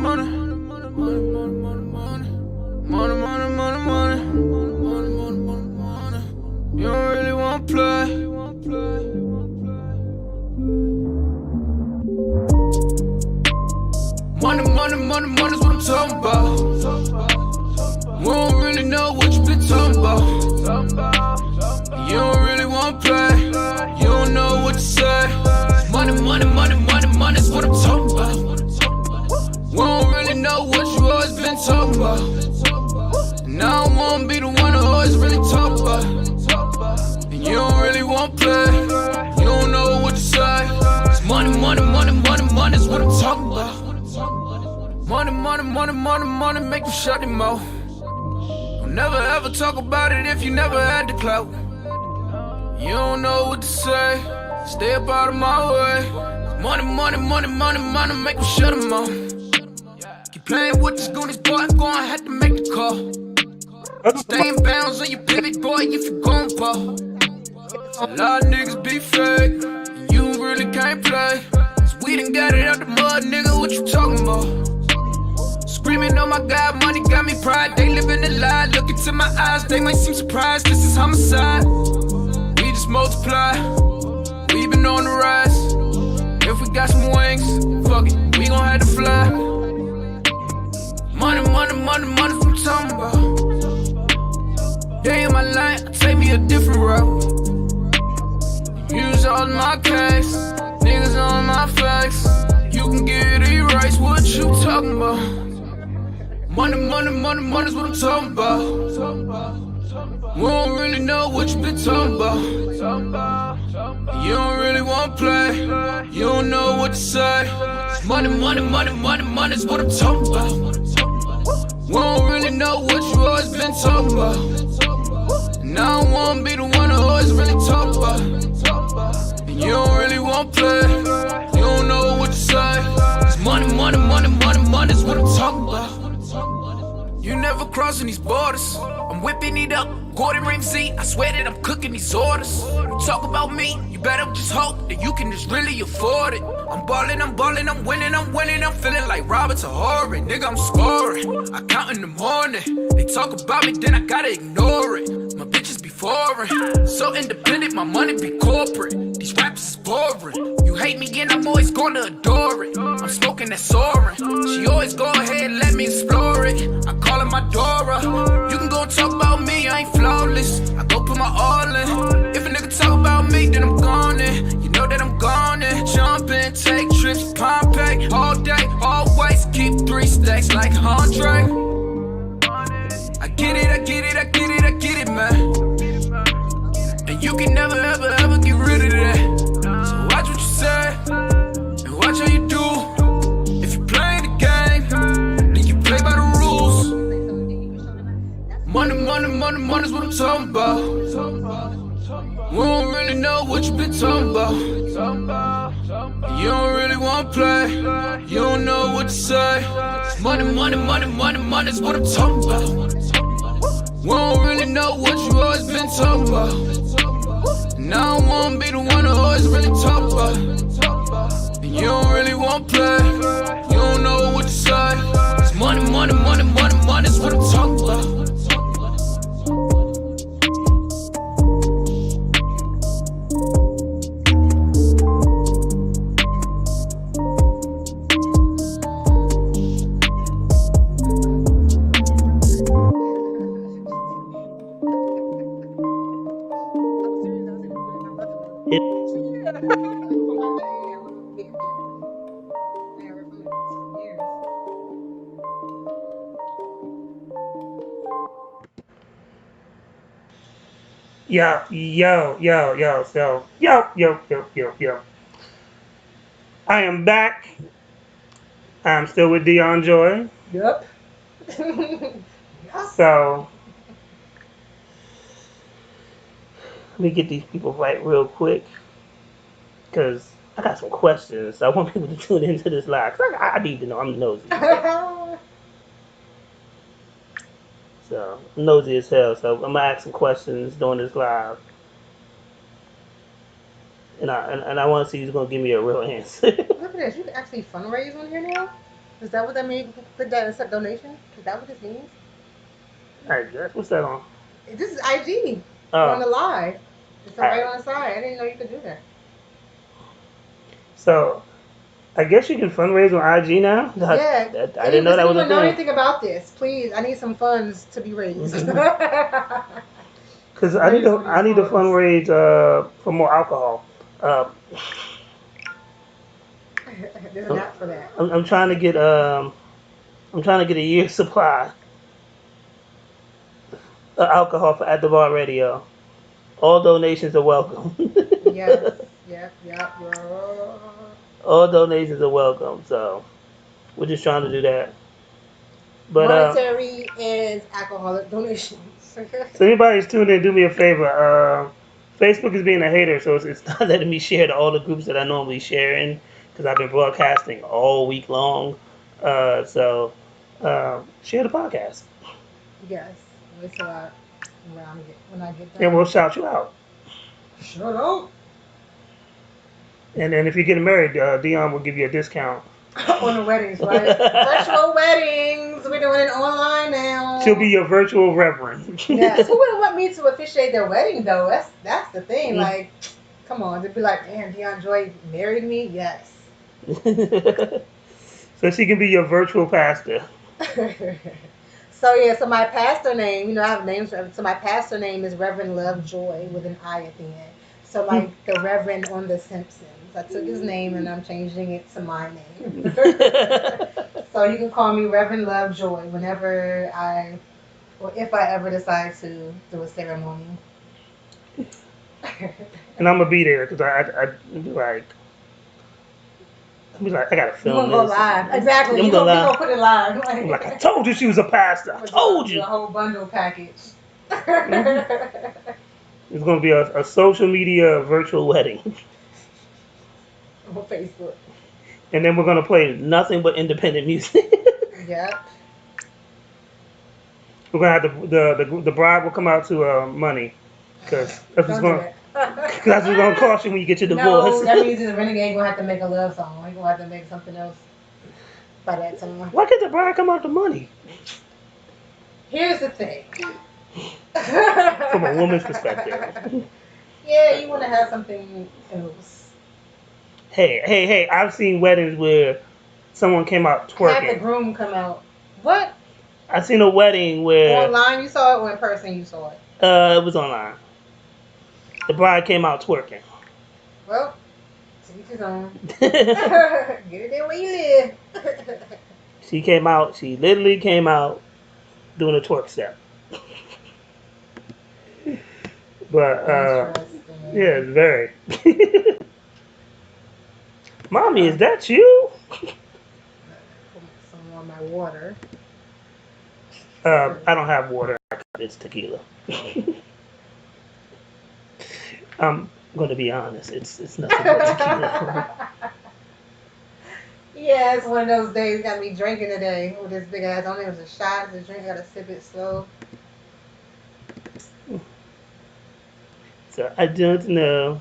money, money, money, money, money, money, money, money, money, money, money, money, money, money, money. You don't really wanna play. Money, money, money, money's what I'm talking about. We don't really know what you been talking about. You don't really wanna play. You don't know what to say. Money, money, money, money, money's what I'm talking about. We don't really know what you always been talking about. And I don't wanna be the one who always really talk about. And you don't really wanna play. You don't know what to say. It's money, money, money, money, money's what I'm talking about. Money, money, money, money, money, make you shut him mouth. Don't never ever talk about it if you never had the clout. You don't know what to say, stay up out of my way. Money, money, money, money, money, make you shut him mouth. Keep playing with this goonies, boy, I'm gonna have to make the call. Stay in bounds on your pivot, boy, if you gon' fall. A lot of niggas be fake, and you really can't play. Cause we done got it out the mud, nigga, what you talking about? Screaming, oh my God, money got me pride. They living a lie, look into my eyes, they might seem surprised. This is homicide. We just multiply. We been on the rise. If we got some wings, fuck it, we gon' have to fly. Money, money, money, money, what I'm talking about. Day in my life, take me a different route. Use all my case, niggas on my face. You can get it erased, what you talking about? Money, money, money, money's what I'm talking about. We don't really know what you been talking about. You don't really wanna play. You don't know what to say. Money, money, money, money, money's what I'm talking about. We don't really know what you always been talking about. And I don't wanna be the one who always really talk about. And you don't really wanna play. You don't know what to say. It's money, money, money, money, money's what I'm talking about. You never crossing these borders. I'm whipping it up, Gordon Ramsay. I swear that I'm cooking these orders. You talk about me, you better just hope that you can just really afford it. I'm ballin', I'm ballin', I'm winning, I'm winning. I'm feeling like Robert Horry. Nigga, I'm scoring. I count in the morning. They talk about me, then I gotta ignore it. My bitches be foreign. So independent, my money be corporate. These rappers is boring. You hate me and I'm always gonna adore it. I'm smoking that soaring. She always go ahead and let me explore it. I call her my Dora. You can go and talk about me, I ain't flawless. I go put my all in. If a nigga talk about me, then I'm gone in. You know that I'm gone in. Jump in, take trips, Pompeii. All day, always keep 3 stacks like Andre. I get it, I get it, I get it, I get it, man. And you can never, ever, ever get rid of that. So watch what you say, and watch how you do. If you play the game, then you play by the rules. Money, money, money, money's what I'm talking about. We don't really know what you been talking about. You don't really wanna play. You don't know what to say. Money, money, money, money, money's what I'm talking about. We don't really know what you always been talking about. And I don't wanna be the one who always really talk about. And you don't really wanna play. You don't know what to say. It's money, money, money, money, money's what I'm talking about. Yo, yo. I am back. I'm still with Dion Joy. Yep. So, let me get these people right real quick. Because I got some questions. I want people to tune into this live. Because I need to know. I'm nosy. So, I'm nosy as hell. So, I'm going to ask some questions during this live. And I want to see who's going to give me a real answer. Look at this. You can actually fundraise on here now? Is that what that means? Click that and accept donation? Is that what this means? I guess. What's that on? This is IG on Oh, the live. It's right I, on the side. I didn't know you could do that. so I guess you can fundraise on IG now. Yeah. I didn't know If that was a anyone know thing. anything about this, please, I need some funds to be raised. Because Raise some of I these need to funds. fundraise for more alcohol. Uh, There's an I'm, app for that. I'm trying to get I'm trying to get a year's supply of alcohol for at the bar radio. All donations are welcome. Yes. Yep. Yep. Yep. All donations are welcome. So we're just trying to do that. But Monetary and alcoholic donations. so anybody's tuned in, do me a favor. Facebook is being a hater, so it's not letting me share to all the groups that I normally share in because I've been broadcasting all week long. Share the podcast, Yes. Wait till when I get and we'll done. shout you out. Shut up. And then if you're getting married, Dion will give you a discount. On the weddings, right? Virtual weddings. We're doing it online She'll be now. your virtual reverend. Yes. Who wouldn't want me to officiate their wedding though? That's the thing. Like, come on, they'd be like, damn, Deion Joy married me. Yes. So she can be your virtual pastor. So yeah, so my pastor name, I have names for so my pastor name is Reverend Love Joy with an I at the end. So like the Reverend on The Simpsons. I took his name and I'm changing it to my name. So you can call me Reverend Love Joy whenever or if I ever decide to do a ceremony. And I'm gonna be there because I be like, I gotta You film gonna go this. live? Exactly. I'm You gonna gonna we lie. gonna put it live. I'm like, I told you she was a pastor. I told Do you. a whole bundle package. Hmm. It's gonna be a social media virtual wedding, On Facebook. and then we're gonna play nothing but independent music. Yep. We're gonna have the bride will come out to money, because Don't do that's what's gonna that. cost you when you get your No, divorce. that means the renegade gonna have to make a love song. He gonna have to make something else by that time. Why can't the bride come out to money? Here's the thing. From a woman's perspective. Yeah, you want to have something else. Hey! I've seen weddings where someone came out Have the twerking. groom come out. What? I've seen a wedding where Online you saw it or in person you saw it? it was online. The bride came out twerking. Well, to each his own. Get it there where you live. She came out. She literally came out doing a twerk step. But yeah, Interesting. it's very. Mommy, is that you? Put some on my water. I don't have water. It's tequila. I'm going to be honest. It's nothing but tequila. Yeah, it's one of those days you gotta be drinking today with this big ass. I don't think it was a shot, it's a drink, gotta sip it slow. So I don't know.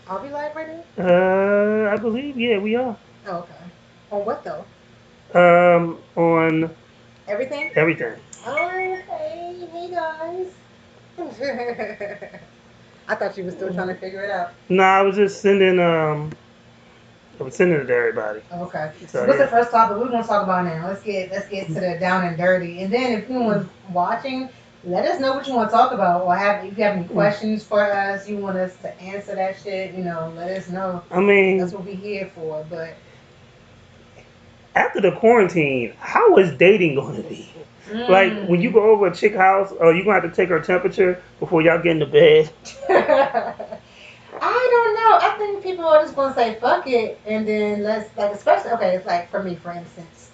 I'll be live right now? I believe we are. Oh, okay. On what though? On Everything? everything. Oh, hey guys. I thought you were still trying to figure it out. No, I was sending it to everybody. Okay. So So what's the yeah. first topic we're gonna talk about now? Let's get to the down and dirty. And then if anyone's watching, let us know what you want to talk about or if you have any questions for us, you want us to answer that shit, let us know. I That's mean, what we're here for. But after the quarantine, how is dating going to be? Like when you mm. go over a chick house, you gonna have to take her temperature before y'all get into bed. I don't know. I think people are just gonna say fuck it, and then let's like, especially okay. It's like for me, for instance,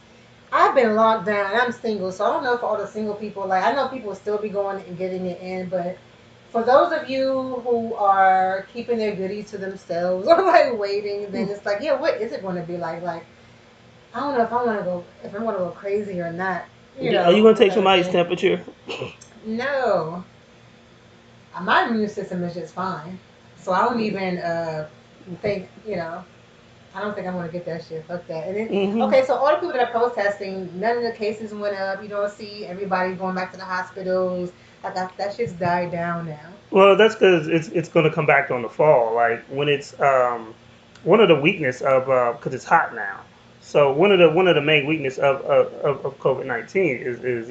I've been locked down. I'm single, so I don't know if all the single people like. I know people will still be going and getting it in, but for those of you who are keeping their goodies to themselves or like waiting, then it's like, yeah, what is it going to be like? Like, I don't know if I want to go crazy or not. Are you gonna With take somebody's everything. temperature? No, my immune system is just fine, so I don't even think. I don't think I'm gonna get that shit. Fuck that. And then, Hmm. okay, so all the people that are protesting, none of the cases went up. You don't see everybody going back to the hospitals. Like that shit's died down now. Well, that's because it's going to come back on the fall. Like when it's one of the weakness of because it's hot now. So one of the main weakness of COVID-19 is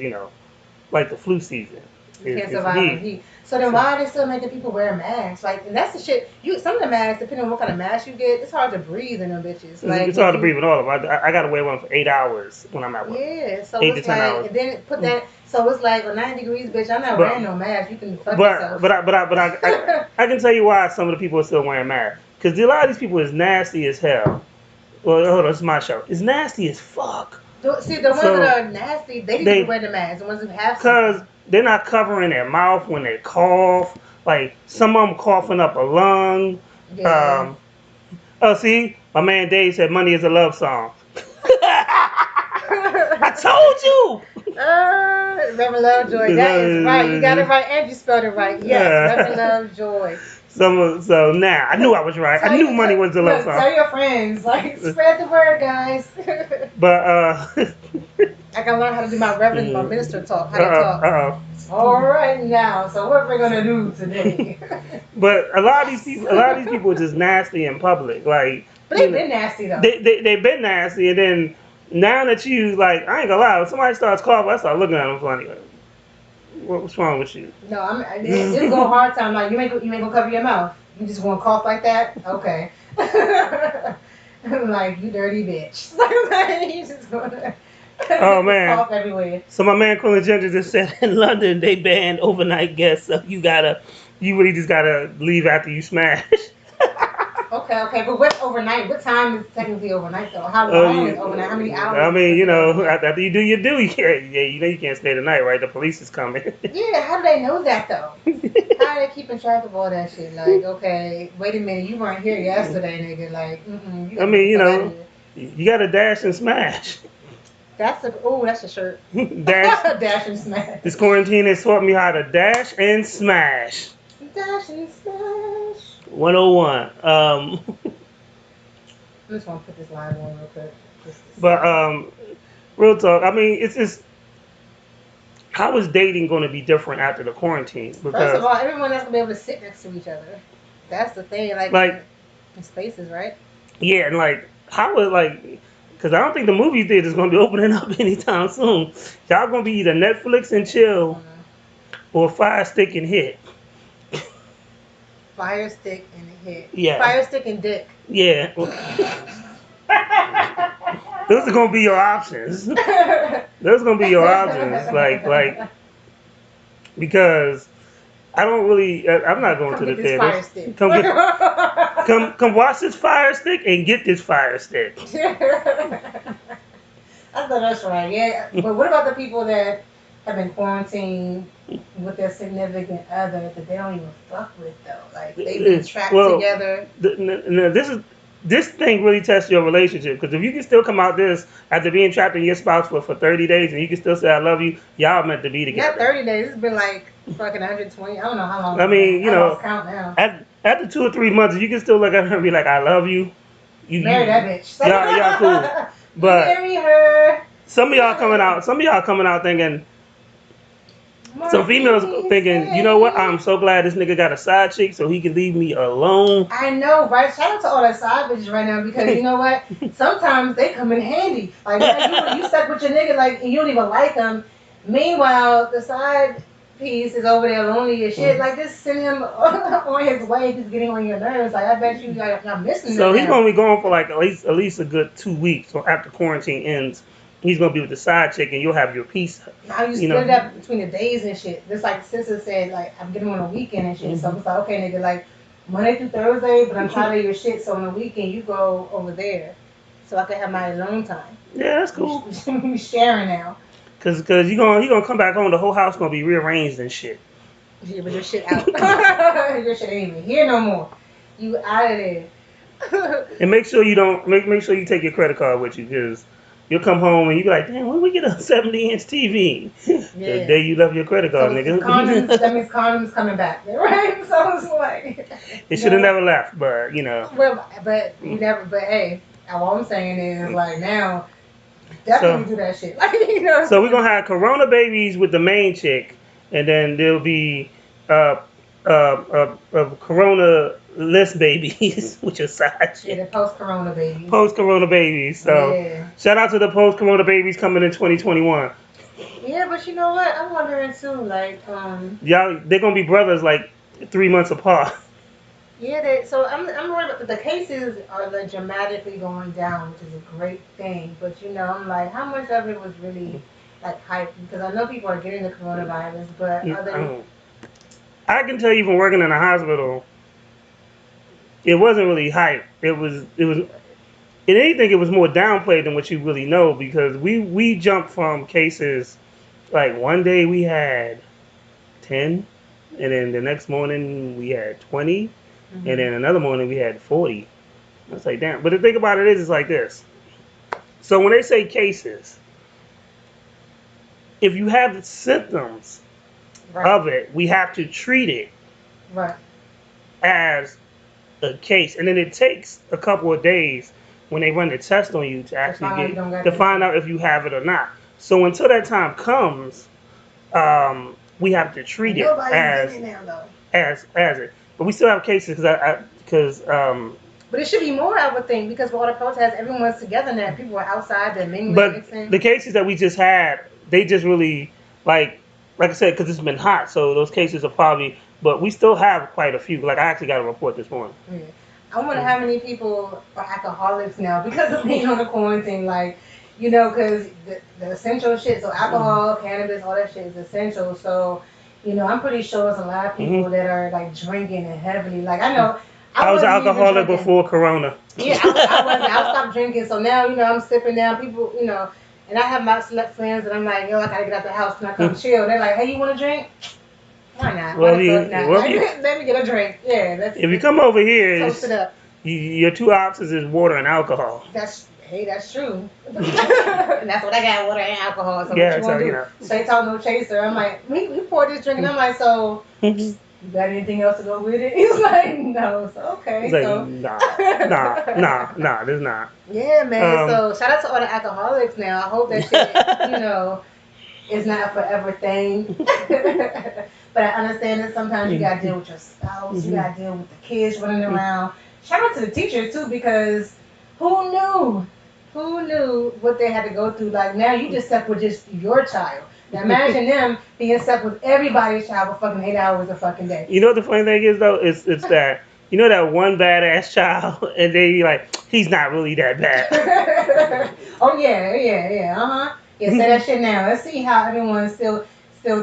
like the flu season You can't is survive in heat. heat. So then So why are they still making people wear masks? Like, and that's the shit. You some of the masks, depending on what kind of mask you get, it's hard to breathe in them bitches. Like it's when hard to you, breathe in all of them. I got to wear one for 8 hours when I'm at work, yeah. So 8 to 10 hours. and then put that. So it's like 90 degrees, bitch. I'm not wearing But no mask. You can fuck but yourself. but I, but I, but I, I can tell you why some of the people are still wearing masks. Because a lot of these people is nasty as hell. Well, hold on, it's my show. It's nasty as fuck. See, the ones that So are nasty, they need to be they, wearing the mask. The ones who have cause something. they're not covering their mouth when they cough. Like some of them coughing up a lung. Yeah. Um, oh, see, my man Dave said money is a love song. I told you. Reverend Lovejoy, that is right. You got it right, and you spelled it right. Yes, Reverend Lovejoy. So now I knew I was right. I knew money was a love Look, song. tell your friends, like spread the word, guys. But I gotta learn how to do my minister talk, how they talk. uh All right, now, so what we're gonna do today? but a lot of these people are just nasty in public. Like But you they've know, been nasty though. they've been nasty, and then now that you like, I ain't gonna lie, when somebody starts coughing, I start looking at them funny. Like, what's wrong with you? No, it's go hard time. Like you ain't gonna cover your mouth. You just gonna cough like that? Okay. Like you dirty bitch. Like, you just gonna Oh just man. cough everywhere. So my man Quillen Ginger just said in London they banned overnight guests, so you really just gotta leave after you smash. Okay, but what's overnight? What time is technically overnight though? How Oh, long is overnight? How many I hours is mean, considered overnight? after you do your do, you can't, yeah, you can't stay the night, right? The police is coming. Yeah, how do they know that though? How are they keeping track of all that shit? Like, okay, wait a minute, you weren't here yesterday, nigga. Like, you I gotta get mean, the fuck out of here. you gotta dash and smash. That's a shirt. Dash. Dash and smash. This quarantine has taught me how to dash and smash. Dash and smash. 101. I just want to put this live on real quick. Just to But see. real talk. I mean, it's how is dating going to be different after the quarantine? First of Because all, everyone has to be able to sit next to each other. That's the thing, like like in spaces, right? yeah, and like how is like because I don't think the movie theater is going to be opening up anytime soon. Y'all going to be either Netflix and I chill don't know. or Fire Stick and hit. Fire stick and hit. Yeah, Fire stick and dick. yeah. Those are going to be your options. Those are going to be your options. Like because I don't really. I'm not going Come to the get this fire theaters. stick. Come watch this Fire Stick and get this Fire Stick. I thought that's right. Yeah, but what about the people that have been quarantined with their significant other that they don't even fuck with though? Like they've been trapped Well, together. this thing really tests your relationship because if you can still come out this after being trapped in your spouse for 30 days and you can still say I love you, y'all meant to be Not together. 30 days. It's been like fucking 120. I don't know how long. I mean, I lost count now. after 2 or 3 months, you can still look at her and be like I love you. Marry that bitch. Y'all cool. But marry her. some of y'all coming out thinking. Some females thinking, you know what? I'm so glad this nigga got a side chick so he can leave me alone. I know, right? Shout out to all that side bitches right now because you know what? Sometimes they come in handy. Like man, you stuck with your nigga like and you don't even like him. Meanwhile, the side piece is over there lonely as shit. Like just send him on his way. He's getting on your nerves. Like I bet you like I'm missing him. So he's now. gonna be going for like at least a good 2 weeks. So after quarantine ends, he's gonna be with the side chick, and you'll have your peace. Now you split it up between the days and shit. Just like sister said, like I'm getting on a weekend and shit. So it's like, okay, nigga, like Monday through Thursday, but I'm tired of your shit. So on the weekend, you go over there, so I can have my alone time. Yeah, that's cool. We sharing now. Cause you gonna come back home, the whole house gonna be rearranged and shit. Yeah, but your shit out. Your shit ain't even here no more. You out of there. And make sure you don't make sure you take your credit card with you, cause you'll come home and you be like, damn, when we get a 70-inch TV? Yeah. The day you left your credit card, So nigga. condoms, that means condoms coming back, right? So it's like It should have never left, but Well, but you never. But hey, All I'm saying is like now, So definitely do that shit. Like you know. so we're gonna have Corona babies with the main chick, and then there'll be uh Corona less babies, which is side Yeah, the chick. post-corona babies. Post Corona babies. So Yeah. shout out to the post Corona babies coming in 2021. Yeah, but you know what? I'm wondering too, like, Y'all, they're gonna be brothers like 3 months apart. yeah, so I'm worried about the cases are like dramatically going down, which is a great thing. But you know, I'm like, how much of it was really like hype? Because I know people are getting the coronavirus, but are they? I can tell you from working in a hospital, it wasn't really hype. It was. If anything, it was more downplayed than what you really know because we jumped from cases like one day we had 10, and then the next morning we had 20, and Mhm. then another morning we had 40. I was like, damn. But the thing about it is, it's like this. So when they say cases, if you have the symptoms Right, of it, we have to treat it right. as a case, and then it takes a couple of days when they run the test on you to To actually find out you get don't got to this find shit. out if you have it or not. So until that time comes, we have to treat And it nobody's getting it now though. as it. But we still have cases because But it should be more, I would think, because with all the protests, everyone's together now. People are outside, they're mingling, but mixing. the cases that we just had, they just really like I said, because it's been hot, so those cases are probably. But we still have quite a few. Like I actually got a report this morning. Yeah. I wonder how many people are alcoholics now because of being on the quarantine. Like, you know, because the essential shit, so alcohol, cannabis, all that shit is essential. So, you know, I'm pretty sure there's a lot of Hmm. people that are like drinking and heavily. Like, I know I I was wasn't even alcoholic drinking. before Corona. Yeah, I wasn't. I stopped drinking. So now, you know, I'm sipping down. People, you know, and I have my select friends and I'm like, yo, I gotta get out the house. Can I come chill? They're like, hey, you want to drink? Why not? Why Well, the fuck not? well, Like, let me get a drink. Yeah, if you come over here, toast it up. your two options is water and alcohol. That's true. And that's what I got, water and alcohol. So what Yeah, you so gonna you do? know. Straight talk, no chaser. I'm like, we poured this drink, and I'm like, so It's you got anything else to go with it? He's like, no. So okay, like so. there's not. Yeah, man. Um, So shout out to all the alcoholics now. I hope that shit, you know, is not a forever thing. But I understand that sometimes you gotta deal with your spouse, you gotta deal with the kids running around. Shout out to the teachers too, because who knew? Who knew what they had to go through? Like now you just stuck with just your child. Now imagine them being stuck with everybody's child for fucking 8 hours a fucking day. you know what the funny thing is though? It's that you know that one badass child, and they like he's not really that bad. Oh yeah, yeah, yeah. Uh huh. Yeah, say that shit now. Let's see how everyone still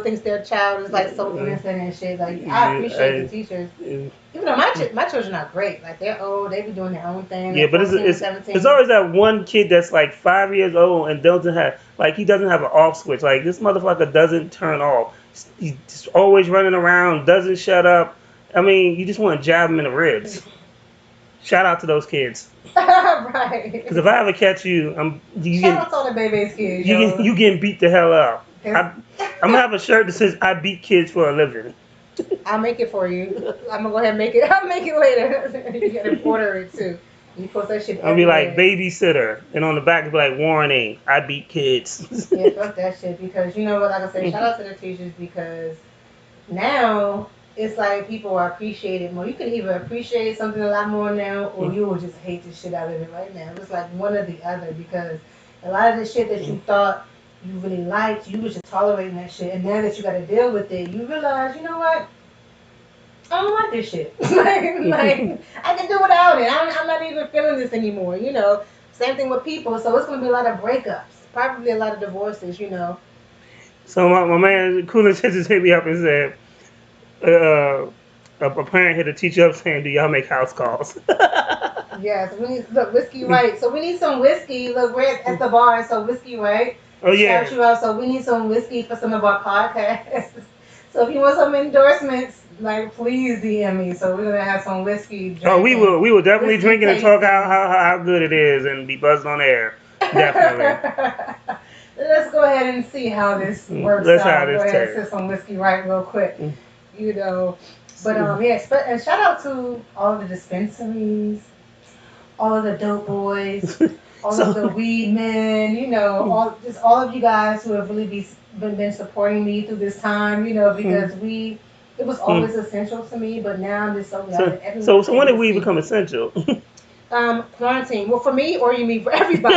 thinks their child is like so innocent and shit. Like I appreciate the teachers, even though my children are great. Like they're old, they be doing their own thing. Yeah, They're but 14 and it's 17. always that one kid that's like 5 years old and doesn't have he doesn't have an off switch. Like this motherfucker doesn't turn off. He's just always running around, doesn't shut up. I mean, you just want to jab him in the ribs. Shout out to those kids. Because Right. if I ever catch you, Shout out to all the baby's kids, yo. you getting beat the hell up. 'Cause I'm gonna have a shirt that says I beat kids for a living. I'll make it for you. I'm gonna go ahead and make it. I'll make it later. You gotta order it too. You post that shit I'll be like everywhere. babysitter, and on the back it'll be like warning: I beat kids. Yeah, fuck that shit. Because you know what? Like I said, shout out to the teachers because now it's like people are appreciating more. You can either appreciate something a lot more now, or you will just hate the shit out of it right now. It's like one or the other because a lot of the shit that you thought you really liked, you was just tolerating that shit, and now that you got to deal with it, you realize, you know what? I don't like this shit. like I can do without it. I'm not even feeling this anymore. You know. Same thing with people. So it's gonna be a lot of breakups, probably a lot of divorces. You know. So my man Coolidge just hit me up and said, a parent hit a teacher up saying, "Do y'all make house calls?" Yes, we need look whiskey right. So we need some whiskey. Look, we're at the bar, so whiskey right. Oh Shout yeah. you out. So we need some whiskey for some of our podcasts. So if you want some endorsements, like please DM me. So we're gonna have some whiskey Oh, drinking. we will definitely Whiskey drink it and talk out tasting. how good it is and be buzzing on air. Definitely. Let's go ahead and see how this works Let's how out. Go this ahead and tastes. sip some whiskey right real quick. You know. But yeah, and shout out to all the dispensaries. all of the dope boys, all of the So, weed men, all of you guys who have really been supporting me through this time, mm, because it was mm. always essential to me, but now I'm just so glad so, that everyone's when able did to we see. become essential? Quarantine. Well, for me, or you mean for everybody?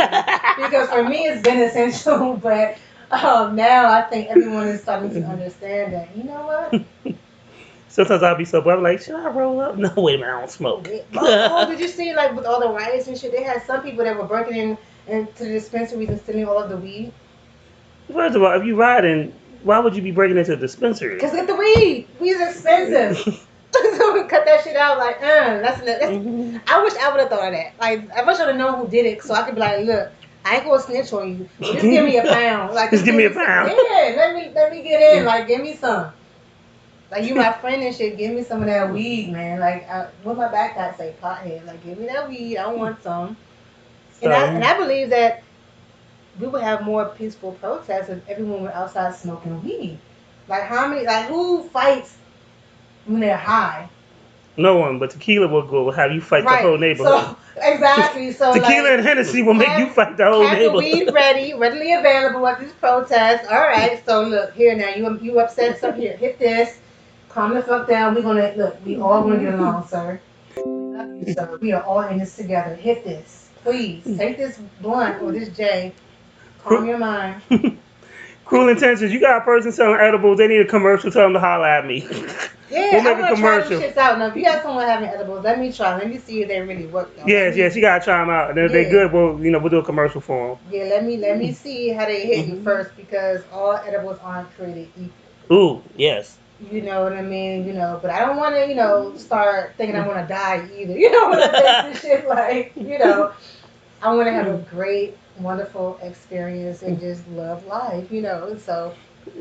Because for me, it's been essential, but now I think everyone is starting to understand that. You know what? Sometimes I'll be so bored. I'm like, should I roll up? No, wait a minute, I don't smoke. Did you see like with all the riots and shit? They had some people that were breaking in into the dispensaries and stealing all of the weed. First of all, if you riding, why would you be breaking into a dispensary? Cause get the weed. Weed's expensive. So we cut that shit out. Like, that's. Mhm. I wish I would have thought of that. Like, I wish I'd have known who did it, so I could be like, look, I ain't gonna snitch on you, but just give me a pound. Like, Just just give give me a me some. pound. Yeah, let me get in. Like, give me some. Like, you my friend and shit. Give me some of that weed, man. Like, what my backpack say, pothead. Like, give me that weed. I want some. And So, I believe that we would have more peaceful protests if everyone were outside smoking weed. Like, who fights when they're high? no one but tequila will have you fight the Right. whole neighborhood. So exactly. So Tequila like and Hennessy will make you have fight the whole have the weed neighborhood. readily available at these protests. All right. So look here now. You upset? So here, hit this. Calm the fuck down. We're gonna look. We all gonna get along, sir. We love you, sir. We are all in this together. Hit this, please. Take this blunt or this J. Calm your mind. Cruel intentions. You got a person selling edibles. They need a commercial. Tell them to holler at me. We'll Yeah, I make a want to try them commercial. shits out. Now, if you got someone having edibles, let me try. Let me see if they really work though. Let Yes, me. yes. You gotta try them out. And if they Yeah. good, we'll do a commercial for Yeah, let me see how they hit you them. first because all edibles aren't created equal. Ooh, yes. You know what I mean? But I don't want to, start thinking I want to die either. When I take this shit, like, I want to have a great, wonderful experience and just love life. So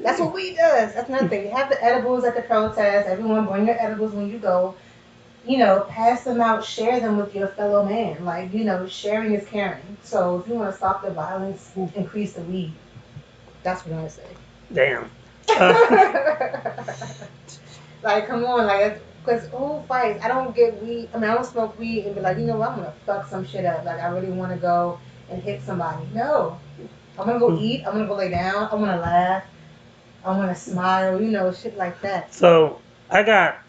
that's what weed does. That's another thing. You have the edibles at the protest. Everyone bring your edibles when you go. Pass them out, share them with your fellow man. Like, sharing is caring. So if you want to stop the violence, increase the weed. That's what I say. Damn. Uh, Like, come on, like, because who fights? I don't get weed. I mean, I don't smoke weed and be like, you know what? I'm gonna fuck some shit up. Like, I really want to go and hit somebody. No, I'm gonna go eat. I'm gonna go lay down. I want to laugh. I want to smile. Shit like that. so I got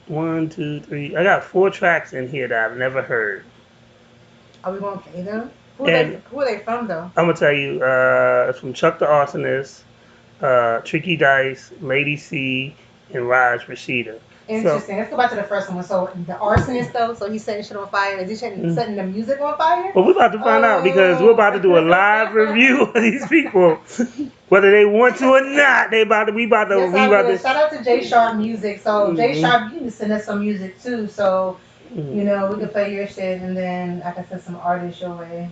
one, two, three. I got 4 tracks in here that I've never heard. Are we gonna play them? Who are they? And Who are they from though? I'm gonna tell you, it's from Chuck the Arsonist, Tricky Dice, Lady C, and Raj Rashida. So, Interesting. Let's go back to the first one. So the arsonist though, so he's setting shit on fire. Is he mm. setting the music on fire? But we're about to find out because we're Oh. about to do a live review of these people, whether they want to or not. We about to Yes, we I about will. to. Shout out to J Sharp Music. So J Mhm, Sharp, you can send us some music too. So mhm. we can play your shit, and then I can send some artists your way.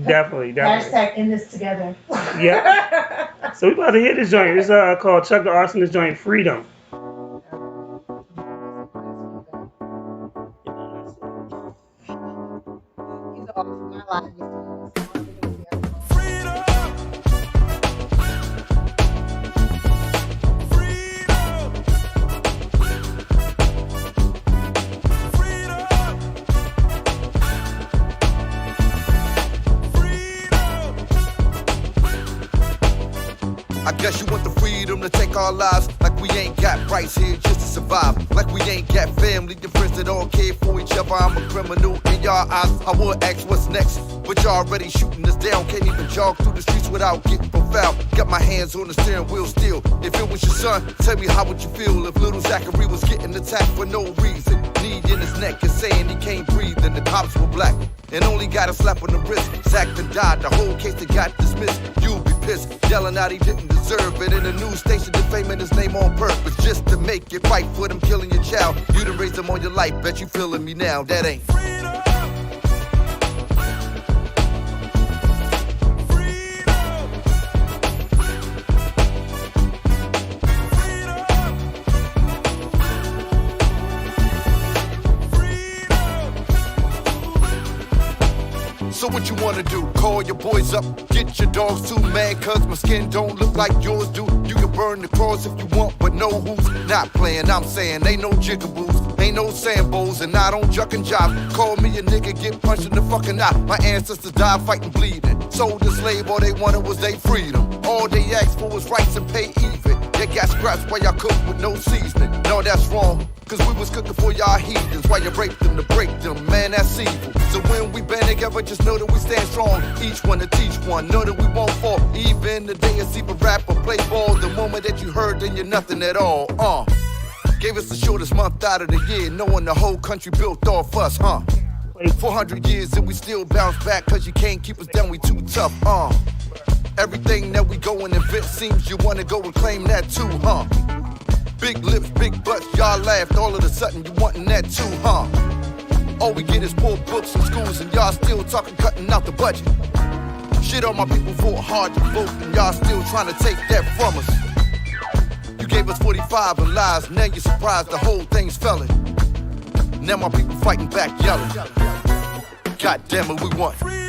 Definitely, definitely. Hashtag in this together. Yep. So we about to hit this joint. It's called Chuck the Arsonist joint Freedom. These are all from my live experience. I don't think it's the other one. I guess you want the freedom to take our lives like we ain't got rights here just to survive. Like we ain't got family and friends that all care for each other. I'm a criminal in y'all eyes. I would ask what's next, but y'all already shooting us down. Can't even jog through the streets without getting profiled. Got my hands on the steering wheel still. If it was your son, tell me how would you feel if little Zachary was getting attacked for no reason? Knee in his neck and saying he can't breathe and the cops were black and only got a slap on the wrist. Zach done died, the whole case that got dismissed. You'll be pissed, yelling out he didn't deserve it. In a news station defaming his name on purpose just to make it right for them killing your child. You done raised him on your life, bet you feeling me now. That ain't So what you wanna do? Call your boys up, get your dogs too, man, cause my skin don't look like yours do. You can burn the cross if you want, but know who's not playing. I'm saying, ain't no jigaboos. Ain't no Sambos and I don't juck and jive. Call me a nigga, get punched in the fucking eye. My ancestors died fighting, bleeding. Sold the slave, all they wanted was their freedom. All they asked for was rights and pay even. They got scraps while y'all cook with no seasoning. No, that's wrong, cause we was cooking for y'all heathens. While you raped them to break them, man, that's evil. So when we band together, just know that we stand strong. Each one to teach one, know that we won't fall. Even the day you see a rapper play ball, the moment that you heard, then you're nothing at all. Gave us the shortest month out of the year, knowing the whole country built off us, 400 years and we still bounce back, cause you can't keep us down, we too tough, Everything that we go and invent seems you wanna go and claim that too, Big lips, big butts, y'all laughed, all of a sudden you wantin' that too, All we get is more books in schools and y'all still talking cutting out the budget. Shit on my people fought hard to vote and y'all still trying to take that from us. You gave us 45 and lies, now you're surprised the whole thing's felling. Now my people fighting back yelling. God damn it, we want freedom.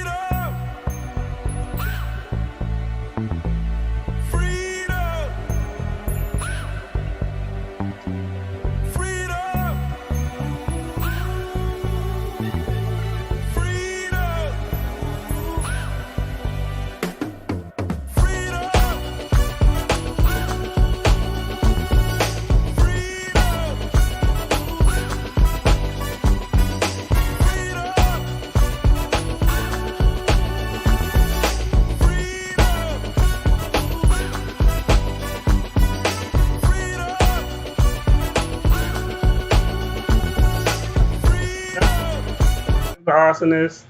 The Arsonist.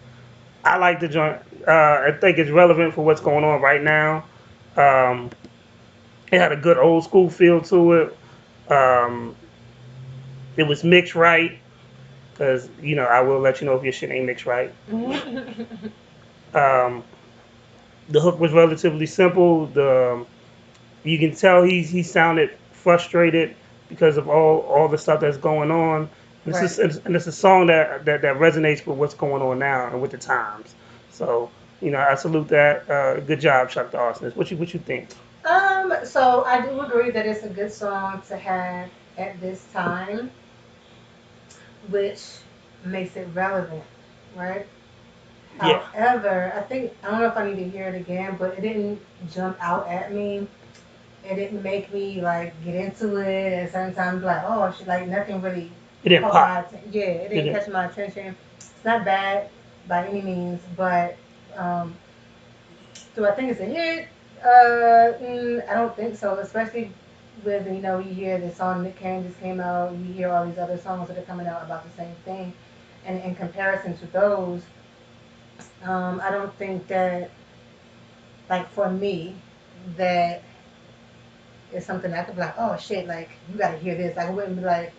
I like the joint. I think it's relevant for what's going on right now. It had a good old school feel to it. It was mixed right, because I will let you know if your shit ain't mixed right. The hook was relatively simple. You can tell he sounded frustrated because of all the stuff that's going on. And Right. It's a song that resonates with what's going on now and with the times. So, I salute that. Good job, Chuck the Arsonist. What you think? So I do agree that it's a good song to have at this time, which makes it relevant, right? Yeah. However, I don't know if I need to hear it again, but it didn't jump out at me. It didn't make me like get into it at certain times, like, oh, shit, like nothing really It didn't caught pop. my attention. Yeah, it didn't didn't. catch my attention. It's not bad by any means, but do I think it's a hit? I don't think so. Especially with you hear the song Nick Cannon just came out, you hear all these other songs that are coming out about the same thing, and in comparison to those, I don't think that, like for me, that is something I could be like, oh shit, like you got to hear this. Like I wouldn't be like,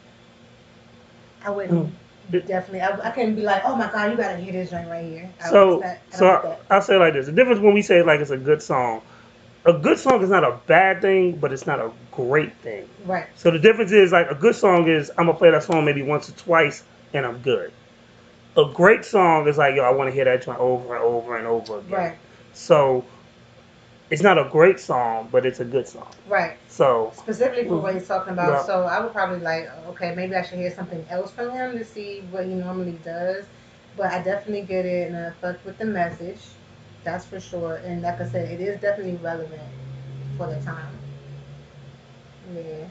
I wouldn't. Definitely, I couldn't be like, oh my god, you gotta hear this joint right here. I don't get that. I'll say it like this: the difference when we say like it's a good song is not a bad thing, but it's not a great thing. Right. So the difference is like a good song is I'm gonna play that song maybe once or twice and I'm good. A great song is like, yo, I want to hear that joint over and over and over again. Right. So it's not a great song, but it's a good song. Right. So specifically for what he's talking about. Yeah. So I would probably like, okay, maybe I should hear something else from him to see what he normally does. But I definitely get it, and I fucked with the message. That's for sure. And like I said, it is definitely relevant for the time. Yeah.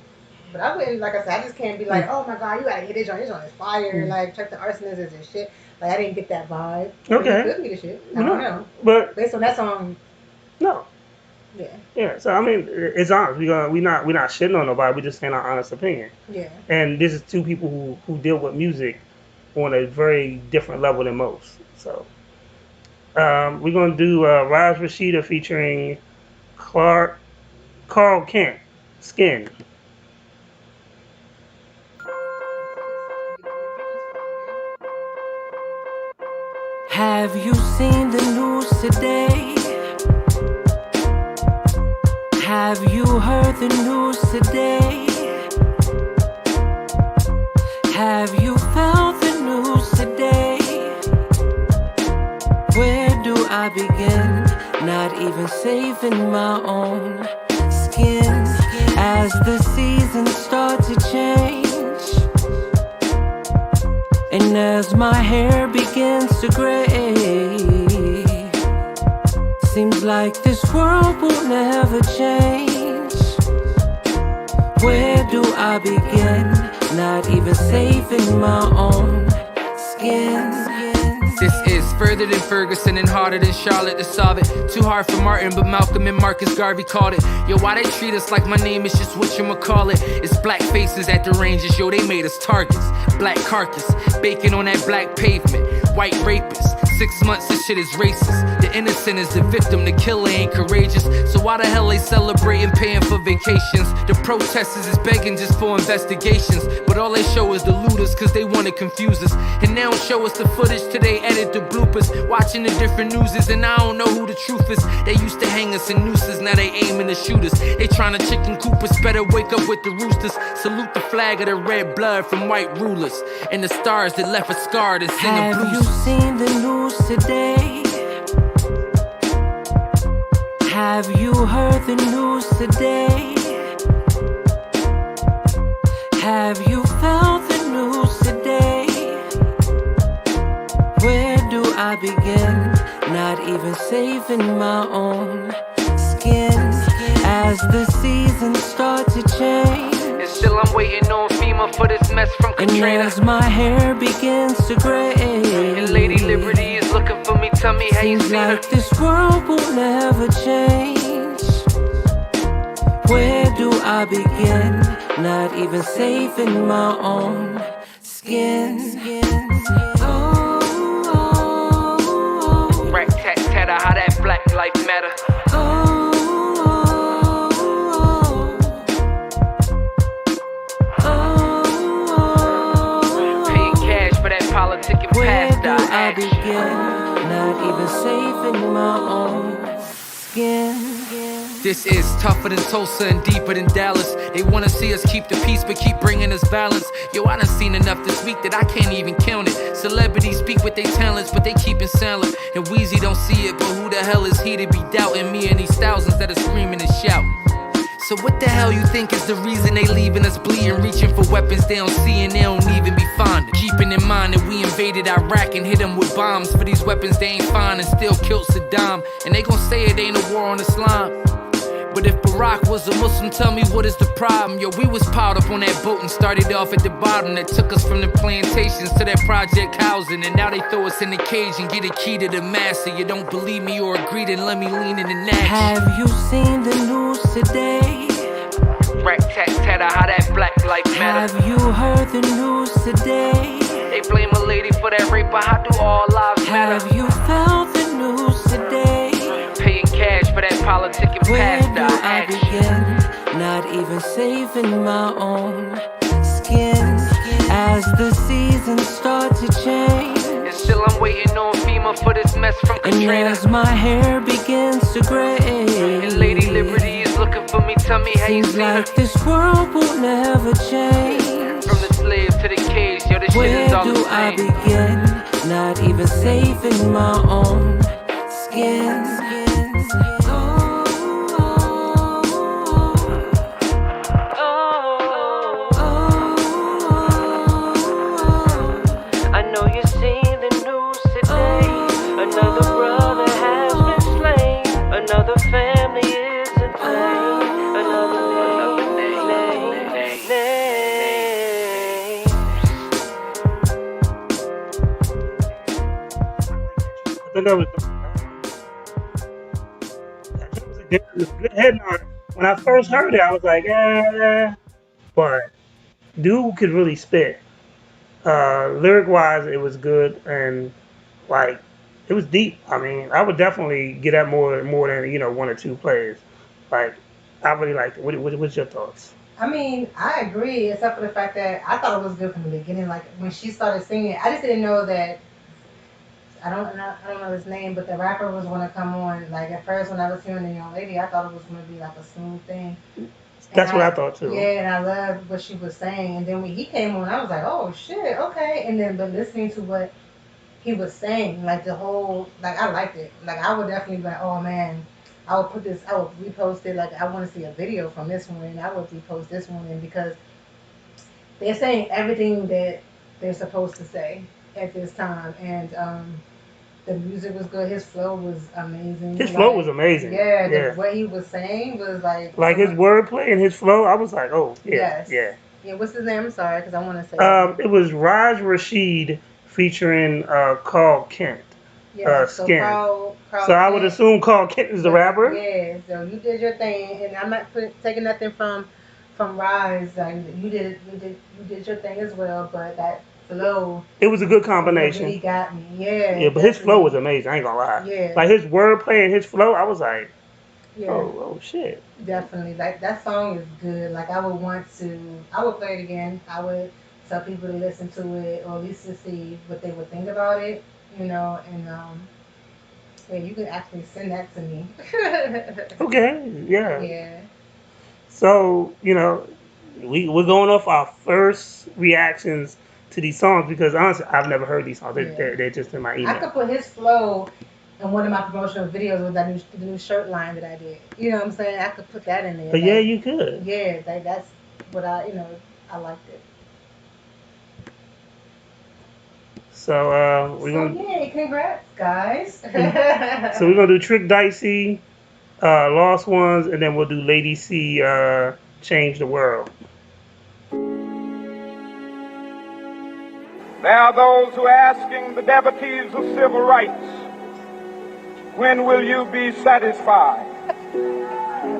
But I wouldn't, like I said, I just can't be like, oh my god, you gotta hear this joint. This joint is fire. Like, Chuck the Arsonist is this shit. Like, I didn't get that vibe. Okay. It could be the shit. I don't know. But Based on that song, no. yeah. Yeah. So I mean, it's honest. We not shitting on nobody. We just saying our honest opinion. Yeah. And this is two people who deal with music on a very different level than most. So we're gonna do Raz Rashida featuring Carl Kent, Skin. Have you seen the news today? Have you heard the news today? Have you felt the news today? Where do I begin? Not even saving my own skin. As the seasons start to change, And as my hair begins to gray, seems like this world will never change. Where do I begin? Not even saving my own skin. This is further than Ferguson and harder than Charlotte to solve it. Too hard for Martin, but Malcolm and Marcus Garvey called it. Yo, why they treat us like my name is just what you call it? It's black faces at the ranges, yo, they made us targets. Black carcass, bacon on that black pavement. White rapists, 6 months, this shit is racist. The innocent is the victim, the killer ain't courageous. So why the hell they celebrating paying for vacations? The protesters is begging just for investigations, but all they show is the looters cause they wanna confuse us. And they don't show us the footage till they edit the bloopers. Watching the different newses and I don't know who the truth is. They used to hang us in nooses, now they aiming to shoot us. They tryna chicken coop us, better wake up with the roosters. Salute the flag of the red blood from white rulers and the stars that left us scarred and sing the blues. Have you seen the news today? Have you heard the news today? Have you felt the news today? Where do I begin? Not even saving my own skin. As the seasons start to change, And still I'm waiting on FEMA for this mess from and Katrina. as my hair begins to gray, And Lady Liberty is looking for me, tell me how you seems seen her. like this world will never change. Where do I begin? Not even saving my own skin. Oh, oh, oh. Rat tat tatter, how that black life matter. Oh, Paying cash for that politic and where past do our I action. begin? Not even saving my own skin. This is tougher than Tulsa and deeper than Dallas. They wanna see us keep the peace, but keep bringing us balance. Yo, I done seen enough this week that I can't even count it. Celebrities speak with their talents, but they keep it silent. And Weezy don't see it, but who the hell is he to be doubting me and these thousands that are screaming and shouting? So what the hell you think is the reason they leaving us bleeding, reaching for weapons they don't see and they don't even be finding? Keeping in mind that we invaded Iraq and hit them with bombs for these weapons they ain't find and still killed Saddam. And they gon' say it ain't a war on Islam. But if Barack was a Muslim, tell me what is the problem? Yo, we was piled up on that boat and started off at the bottom. That took us from the plantations to that project housing. And now they throw us in the cage and get a key to the master. You don't believe me or agree, then let me lean in and ask. Have you seen the news today? Rat tat tatter, how that black life matter. Have you heard the news today? They blame a lady for that rape, but how do all lives matter? Have you felt the news today? Paying cash for that politic and Where past do our I action. begin? Not even saving my own skin. As the seasons start to change, And still I'm waiting on FEMA for this mess from and Katrina. as my hair begins to gray, And Lady Liberty is looking for me, tell me how you seems seen her. like this world will never change. From the slave to the cage, yo, this shit Where is all the do I same. begin? Not even saving my own skin. Oh, I know you seen the news today. Another brother has been slain. Another family is in pain. Another name. I thought that was it was a good headline. When I first heard it, I was like, but dude could really spit. Lyric wise, it was good and like it was deep. I mean, I would definitely get that more than one or two plays. Like I really liked it. What's your thoughts? I mean, I agree, except for the fact that I thought it was good from the beginning. Like when she started singing, I just didn't know that. I don't know his name, but the rapper was going to come on. Like at first, when I was hearing the young lady, I thought it was going to be like a smooth thing. That's what I thought too. Yeah, and I loved what she was saying. And then when he came on, I was like, oh shit, okay. And then, but listening to what he was saying, like the whole, like I liked it. Like I would definitely be like, oh man, I would repost it. Like I want to see a video from this one, and I would repost this one, and because they're saying everything that they're supposed to say. at this time, and the music was good. His flow was His amazing. flow was Like, amazing. yeah, the Yeah. what he was saying was like Like his some. wordplay and his flow, I was like, oh yeah, Yes. yeah. Yeah. What's his name? I'm sorry, because I want to say his name. It was Raj Rashid featuring Carl Kent, Yes. So Skin. So Carl I would Kent. assume Carl Kent is the rapper. Yeah. So you did your thing, and I'm not taking nothing from Rise. Like you did your thing as well. But that flow It was a good is what really combination. got me. Yeah, Yeah, but his flow was definitely. amazing. I ain't gonna lie. Yeah. Like his wordplay and his flow, I was like, oh, Yeah. oh shit. Definitely. Like that song is good. Like I would play it again. I would tell people to listen to it or at least to see what they would think about it, and yeah, you can actually send that to me. Okay, yeah. Yeah. So we're going off our first reactions to these songs because honestly, I've never heard these songs. Yeah. They're just in my I email. could put his flow in one of my promotional videos with the new shirt line that I did. You know what I'm saying? I could put that in there. But yeah, Like, you could. yeah, like that's what I liked it. So So yay, congrats, guys. so we're gonna do Trick Dicey, Lost Ones, and then we'll do Lady C, Change the World. There are those who are asking the devotees of civil rights, when will you be satisfied?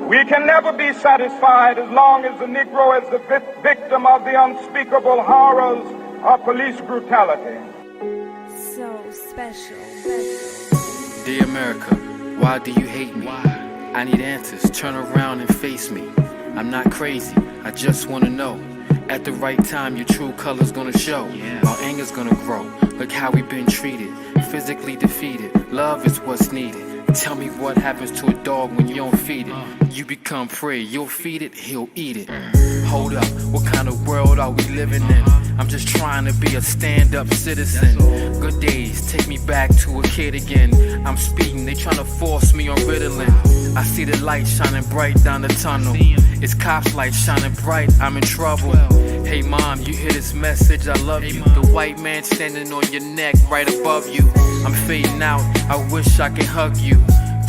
We can never be satisfied as long as the Negro is the victim of the unspeakable horrors of police brutality. So special. Dear America, why do you hate me? I need answers. Turn around and face me. I'm not crazy. I just want to know. At the right time, your true color's gonna show. Our anger's gonna grow. Look how we've been treated. Physically defeated. Love is what's needed. Tell me what happens to a dog when you don't feed it. You become prey. You'll feed it, he'll eat it. Hold up, what kind of world are we living in? I'm just trying to be a stand-up citizen. Good days, take me back to a kid again. I'm speeding, they trying to force me on Ritalin. I see the light shining bright down the tunnel. It's cops lights shining bright, I'm in trouble. Hey mom, you hear this message, I love you. The white man standing on your neck right above you. I'm fading out, I wish I could hug you,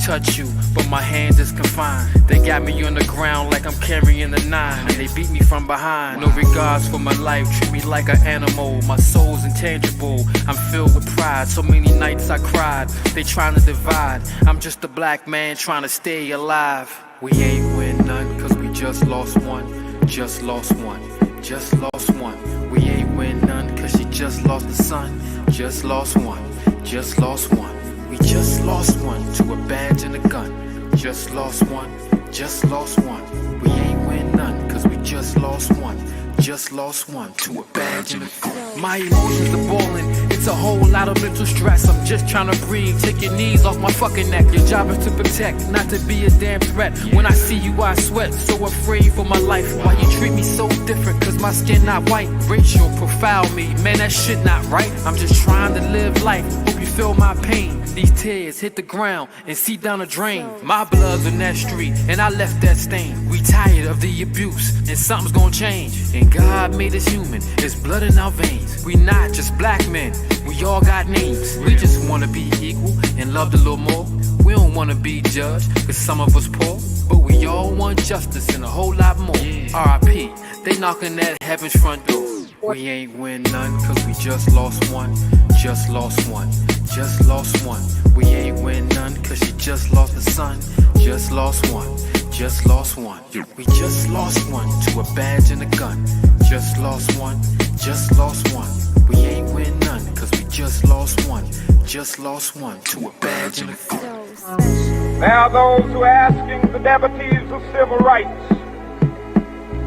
touch you, but my hands is confined. They got me on the ground like I'm carrying the 9, and they beat me from behind. No regards for my life, treat me like an animal. My soul's intangible, I'm filled with pride. So many nights I cried, they trying to divide. I'm just a black man trying to stay alive. We ain't win none, cause we just lost one. Just lost one, just lost one. We ain't win none, cause she just lost the son. Just lost one, just lost one. We just lost one to a badge and a gun. Just lost one, just lost one. We ain't win none, cause we just lost one. Just lost one to a badge and a gun. My emotions are boiling, it's a whole lot of mental stress. I'm just trying to breathe, take your knees off my fucking neck. Your job is to protect, not to be a damn threat. When I see you I sweat, so afraid for my life. Why you treat me so different, cause my skin not white. Racial profile me, man that shit not right. I'm just trying to live life, hope you feel my pain. These tears hit the ground and seep down the drain. My blood's on that street and I left that stain. We tired of the abuse and something's gonna change. And God made us human, there's blood in our veins. We not just black men, we all got names. We just wanna be equal and loved a little more. We don't wanna be judged, cause some of us poor. But we all want justice and a whole lot more. R.I.P. They knocking at heaven's front door. We ain't win none, cause we just lost one. Just lost one, just lost one. We ain't win none, cause she just lost the son. Just lost one, just lost one. We just lost one to a badge and a gun. Just lost one, just lost one. We ain't win none, cause we just lost one. Just lost one to a badge and a gun. There are those who are asking the devotees of civil rights,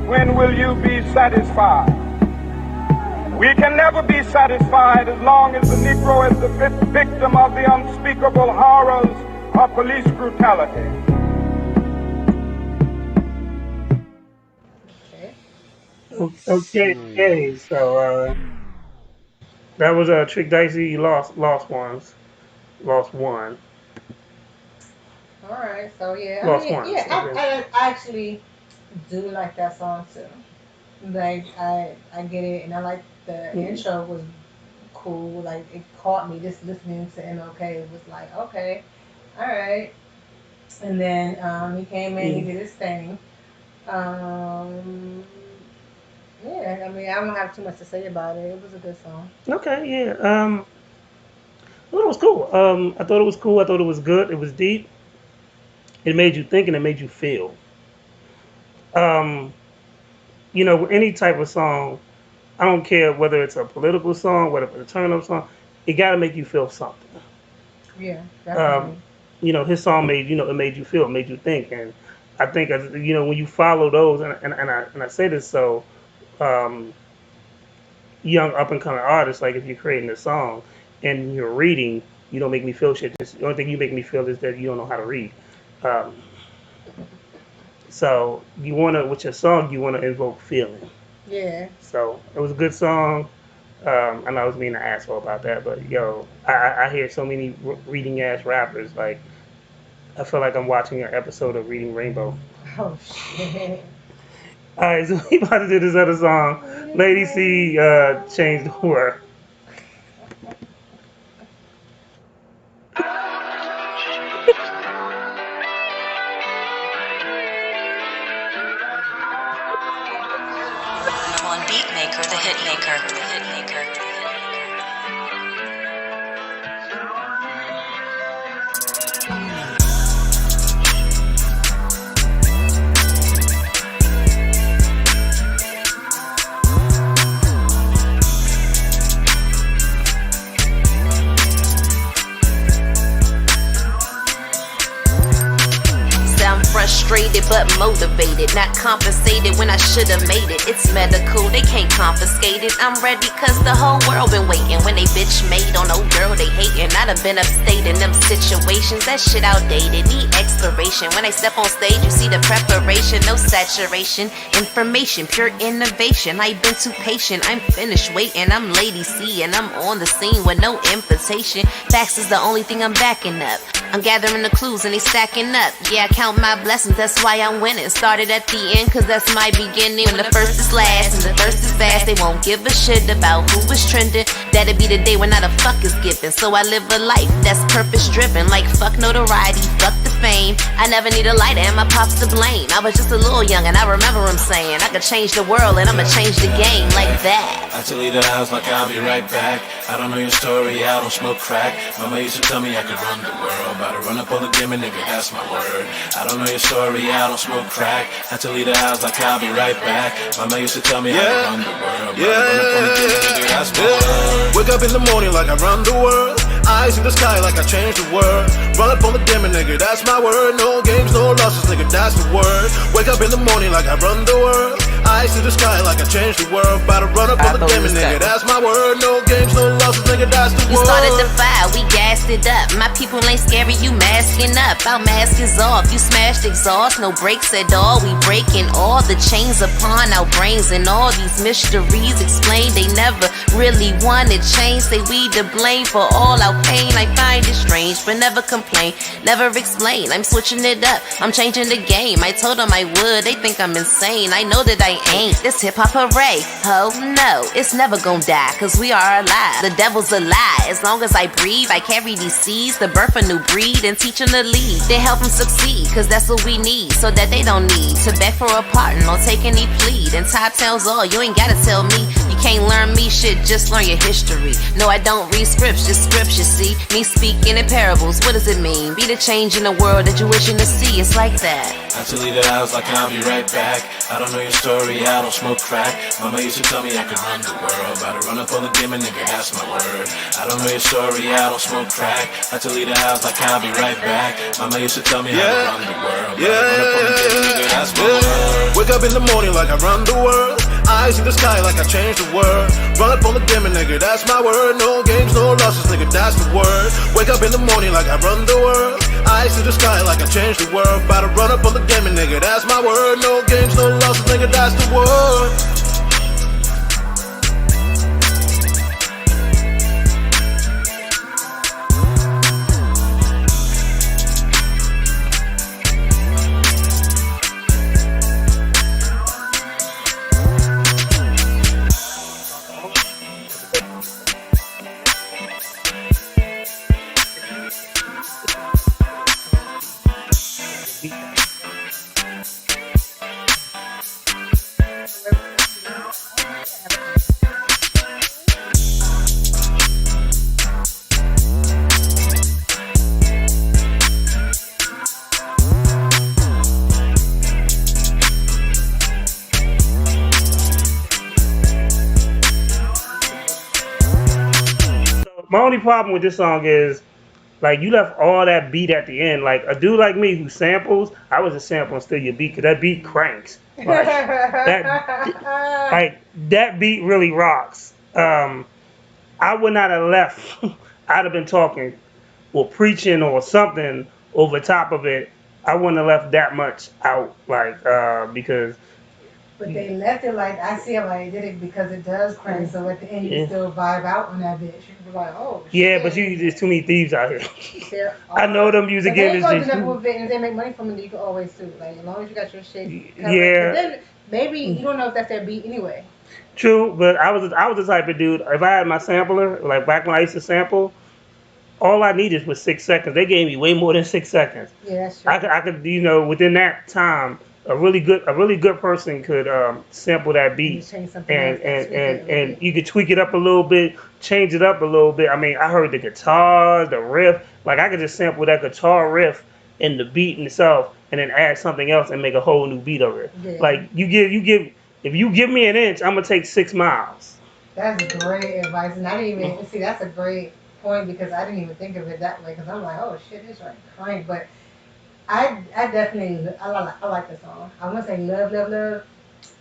when will you be satisfied? We can never be satisfied as long as the Negro is the victim of the unspeakable horrors of police brutality. Okay, so that was Trick Dicey, Lost Ones, Lost One, All right. So yeah, Lost Ones. yeah, Okay. I actually do like that song too. Like I get it, and I like the intro was cool. Like it caught me just listening to MLK. It was like, okay, all right. And then he came in, he did his thing. Um, yeah, I mean, I don't have too much to say about it. It was a good song. Okay, yeah. I thought it was cool. I thought it was cool. I thought it was good. It was deep. It made you think and it made you feel. Um, any type of song, I don't care whether it's a political song, whether it's a turn up song, it got to make you feel something. Yeah, Um, definitely. his song made it made you feel, it made you think, and I think when you follow those, and I say this so, um, young up and coming artists, like if you're creating a song and you're reading, you don't make me feel shit. Just, the only thing you make me feel is that you don't know how to read. Um, so you wanna with your song, you wanna invoke feeling. Yeah. So it was a good song. I know I was being an asshole about that, but yo, I hear so many reading ass rappers. Like I feel like I'm watching an episode of Reading Rainbow. Oh shit. All right, so we about to do this other song. Lady C changed the world. On Beatmaker, the hit maker, the hit maker. Frustrated but motivated, not compensated when I should've made it. It's medical, they can't confiscate it. I'm ready cause the whole world been waiting. When they bitch made on old girl they hating. I done been upstate in them situations, that shit outdated, need expiration. When I step on stage you see the preparation, no saturation. Information, pure innovation. I been too patient, I'm finished waiting. I'm Lady C and I'm on the scene with no invitation. Facts is the only thing I'm backing up. I'm gathering the clues and they stacking up. Yeah, I count my blessings, that's why I'm winning. Started at the end, cause that's my beginning. When the first is last and the thirst is vast, they won't give a shit about who is trending. That'll be the day when not a fuck is given. So I live a life that's purpose driven. Like fuck notoriety, fuck the fame. I never need a lighter and my pops to blame. I was just a little young and I remember him saying I could change the world and I'ma change the game like that. I tell you the house like I'll be right back. I don't know your story, I don't smoke crack. Mama used to tell me I could run the world. About to run up on the game, nigga, that's my word. I don't know your story, I don't smoke crack. I tell you the house like I'll be right back. Mama used to tell me I could run the world. About to run up on the game, nigga, that's my word. Wake up in the morning like I run the world. Eyes in the sky like I change the world. Run up on the demon, nigga, that's my word. No games, no losses, nigga, that's the word. Wake up in the morning like I run the world. Eyes in the sky like I change the world. About to run up on the demon, nigga, that's my word. No games, no losses, nigga, that's the word. We started the fire, we gassed it up. My people ain't scary, you masking up. Our mask is off, you smashed exhaust, no brakes at all. We breaking all the chains upon our brains, and all these mysteries explained. They never really wanted change. Say we to blame for all our pain. I find it strange, but never complain, never explain. I'm switching it up, I'm changing the game. I told them I would, they think I'm insane. I know that I ain't. This hip hop hooray, ho no, it's never gonna die, cause we are alive. The devil's a lie. As long as I breathe, I carry these seeds to birth a new breed and teach them to lead. They help them succeed, cause that's what we need, so that they don't need to beg for a pardon or take any plead. And Top tells all, you ain't gotta tell me. You can't learn me shit, just learn your history. No, I don't read scripts, just scripts, you see. Me speaking in parables, what does it mean? Be the change in the world that you're wishing to see, it's like that. I tell you the house like I'll be right back. I don't know your story, I don't smoke crack. Mama used to tell me I could run the world. About to run up on the game, nigga, that's my word. I don't know your story, I don't smoke crack. I tell you the house like I'll be right back. Mama used to tell me how to run the world. About to run up on the game, nigga, that's my word. Wake up in the morning like I run the world. Eyes in the sky like I change the world. Run up on the demon, nigga, that's my word. No games, no losses, nigga, that's the word. Wake up in the morning like I run the world. Eyes in the sky like I change the world. About to run up on the demon, nigga, that's my word. No games, no losses, nigga, that's the word. My only problem with this song is like you left all that beat at the end. Like a dude like me who samples, I was just sampling still your beat because that beat cranks. Like that beat really rocks. I would not have left. I'd have been talking or preaching or something over top of it. I wouldn't have left that much out, like because. But they left it like, I see how they did it because it does crank. So at the end, you can still vibe out on that bitch. You can be like, oh, shit. Yeah, but there's too many thieves out here. I know the music But industry. they go to with it, and if they make money from it, you can always do. Like, as long as you got your shit covered. Yeah. But then maybe you don't know if that's their beat anyway. True, but I was the type of dude, if I had my sampler, like back when I used to sample, all I needed was 6 seconds. They gave me way more than 6 seconds. Yeah, that's true. I could, within that time, a really good person could sample that beat and you could tweak it up a little bit, change it up a little bit. I mean, I heard the guitar, the riff, like I could just sample that guitar riff and the beat in itself, and then add something else and make a whole new beat over it. Yeah. Like if you give me an inch, I'm gonna take 6 miles. That's great advice, and I didn't even see. That's a great point because I didn't even think of it that way. Because I'm like, oh shit, it's right crank, but. I definitely I like the song. I wouldn't say love,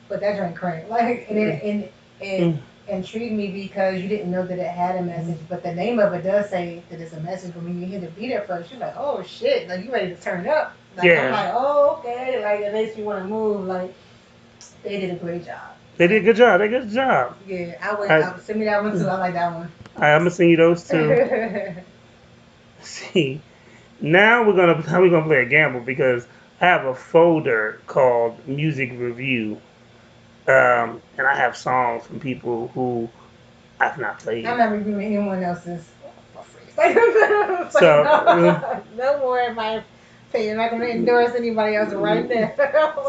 but that joint crank. Like and it intrigued me because you didn't know that it had a message, but the name of it does say that it's a message. But when you hear the beat at first, you're like, oh shit, like you ready to turn up. Like, yeah. I'm like, oh okay, like it makes you want to move. Like they did a great job. They did a good job. They did a good job. Yeah, I would send me that one too. I like that one. I'm gonna send you those two. See. Now we're gonna play a gamble because I have a folder called Music Review, and I have songs from people who I've not played. I'm not reviewing anyone else's. So no more am I paying. I'm not gonna endorse anybody else right now.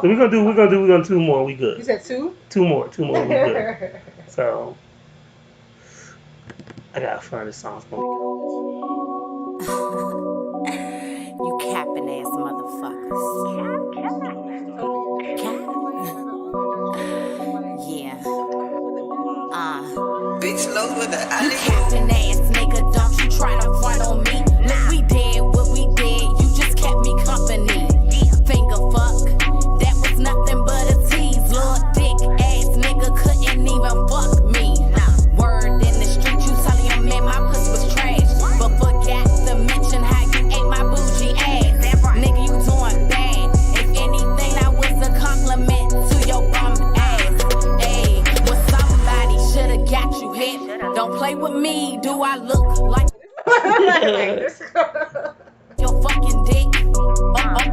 So we're gonna do 2 more. We good. You said 2? 2 more. We good. So I gotta find this song. It's gonna be good. You capping ass motherfuckers. Yeah. Bitch low with the alley. You capping ass nigga, don't you try to front on me. Look, we did what we did, you just kept me company. Finger fuck, that was nothing but a tease. Little dick ass nigga couldn't even fuck me. Word in the street, you telling your man my pussy was trash. But forgot to mention how you ate my bougie ass. Nigga, you doing bad. If anything, that was a compliment to your bum ass. Ayy, well, somebody should've got you hit. Don't play with me, do I look like your fucking dick?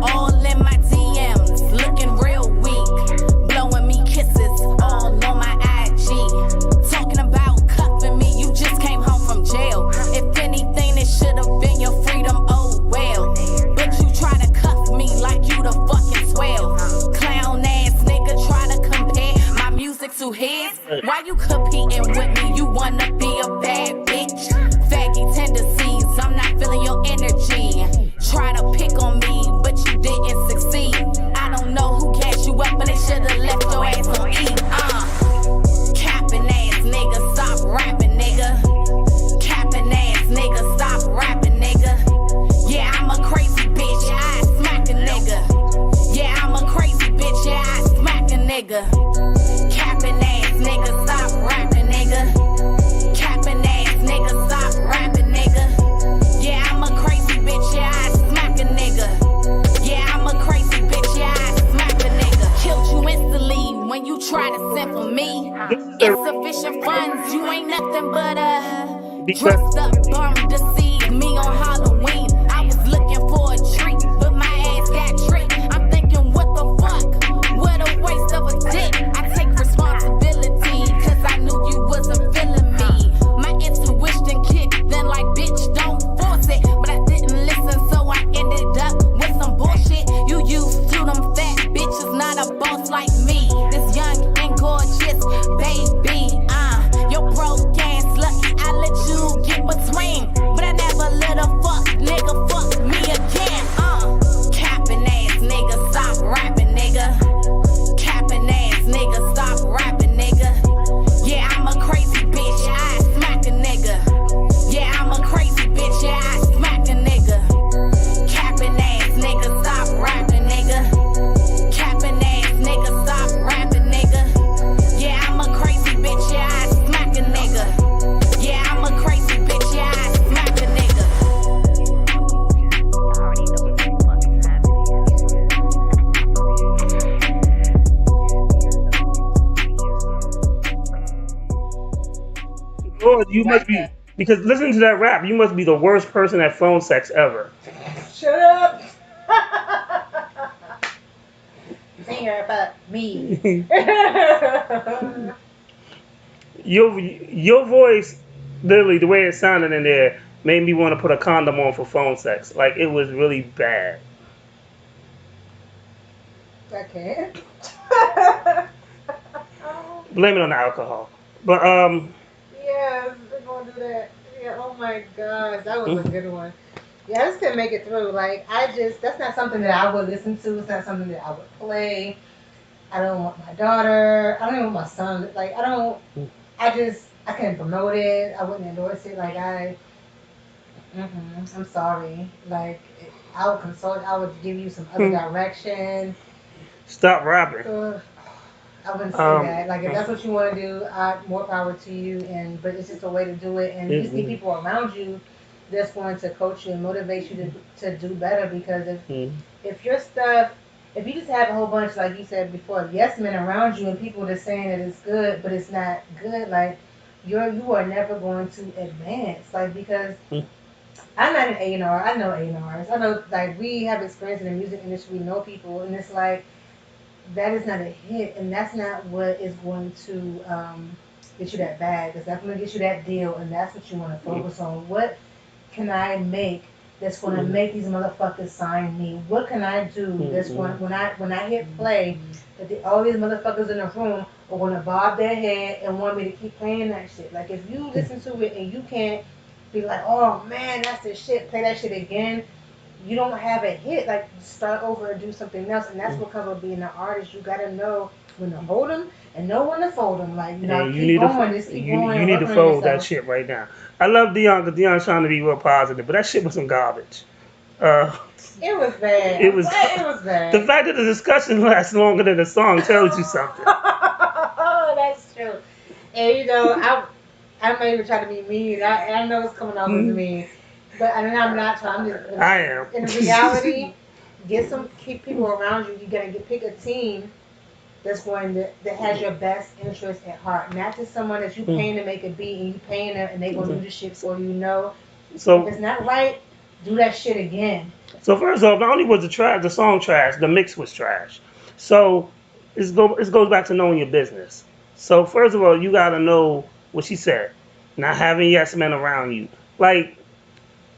All in my DMs, looking real weak. Blowing me kisses all on my IG. Talking about cuffing me, you just came home from jail. If anything, it should've been your freedom, oh well. But you try to cuff me like you the fucking swell. Clown ass nigga try to compare my music to his. Why you competing with me? You wanna be a bad bitch. Faggy tendencies, I'm not feeling your energy. Try to pick on me, but you didn't succeed. I don't know who gassed you up, but they should've left your ass on E. Capping ass nigga, stop rapping nigga. Capping ass nigga, stop rapping nigga. Yeah, I'm a crazy bitch, I smack a nigga. Yeah, I'm a crazy bitch, yeah, I smack a nigga. Capping ass nigga, stop rapping nigga. Capping ass nigga, stop rapping nigga. Yeah, I'm a crazy bitch, yeah, I smack a nigga. Yeah, I'm a crazy bitch, yeah, I smack a nigga. Killed you instantly when you try to send for me. Insufficient funds, you ain't nothing but a dressed up bum, deceive me on Halloween. I was looking for a treat, but my ass got tricked. I'm thinking, what the fuck? What a waste of a dick. I take responsibility, cause I knew you wasn't feeling me. My intuition kicked, then like, bitch, don't force it. But I didn't listen, so I ended up with some bullshit. You Lord, you must be because listening to that rap, you must be the worst person at phone sex ever. Shut up. Finger about me. Your voice, literally the way it sounded in there, made me want to put a condom on for phone sex. Like it was really bad. I can't. Blame it on the alcohol. But Yes, we're gonna do that. Yeah, oh my gosh, that was a good one. Yeah, I just couldn't make it through. Like, that's not something that I would listen to. It's not something that I would play. I don't want my daughter. I don't even want my son. Like, I couldn't promote it. I wouldn't endorse it. Like, I'm sorry. Like, I would consult, I would give you some other direction. stop rapping. I wouldn't say that. Like, if that's what you want to do, more power to you. But it's just a way to do it. And you just need people around you that's going to coach you and motivate you to do better. Because if your stuff, if you just have a whole bunch, like you said before, yes men around you and people just saying that it's good, but it's not good, like you are never going to advance. Like because I'm not an A&R. I know A&Rs. I know like we have experience in the music industry. We know people, and it's like that is not a hit, and that's not what is going to get you that bag. It's not going to get you that deal, and that's what you want to focus on. What can I make that's going to make these motherfuckers sign me? What can I do that's going when I hit play that all these motherfuckers in the room are going to bob their head and want me to keep playing that shit? Like if you listen to it and you can't be like, oh man, that's the shit. Play that shit again. You don't have a hit. Like start over and do something else, and that's what comes with being an artist. You gotta know when to hold them and know when to fold them. Like you know, keep going. Just keep going. You need to fold that shit right now. I love Dion because Dion's trying to be real positive, but that shit was some garbage. It was bad. It was bad. The fact that the discussion lasts longer than the song tells you something. That's true. And you know, I'm not even trying to be mean. I know it's coming off as mean, but I'm not trying. I am. In reality, keep people around you. You gotta pick a team that's that has your best interest at heart, not just someone that you paying to make a beat and you paying them and they gonna do the shit for you. No, so if it's not right, do that shit again. So first off, not only was the song trash, the mix was trash. So it goes back to knowing your business. So first of all, you gotta know what she said. Not having yes men around you. Like,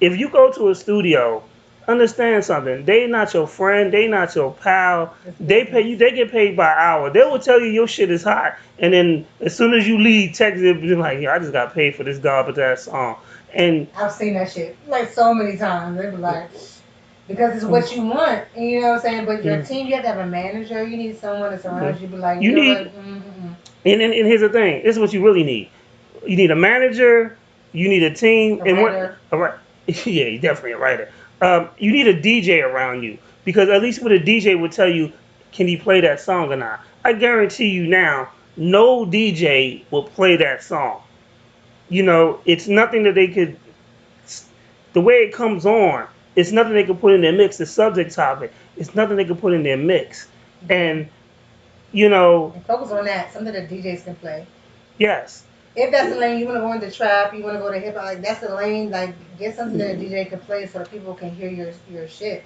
if you go to a studio, understand something. They not your friend. They not your pal. They pay you. They get paid by hour. They will tell you your shit is hot, and then as soon as you leave, text them be like, "Yeah, I just got paid for this garbage ass song." And I've seen that shit like so many times. They be like, because it's what you want, you know what I'm saying? But your team, you have to have a manager. You need someone that's around you. Be like, you know what? And here's the thing. This is what you really need. You need a manager. You need a team. Yeah, definitely a writer. You need a DJ around you because at least with a DJ would tell you, can he play that song or not? I guarantee you now, no DJ will play that song. You know, it's nothing that they could. The way it comes on, it's nothing they could put in their mix. The subject topic, it's nothing they could put in their mix. And you know, and focus on that. Something that DJs can play. Yes. If that's the lane you want to go into trap, you want to go to hip hop, like that's the lane. Like get something that a DJ can play so that people can hear your shit.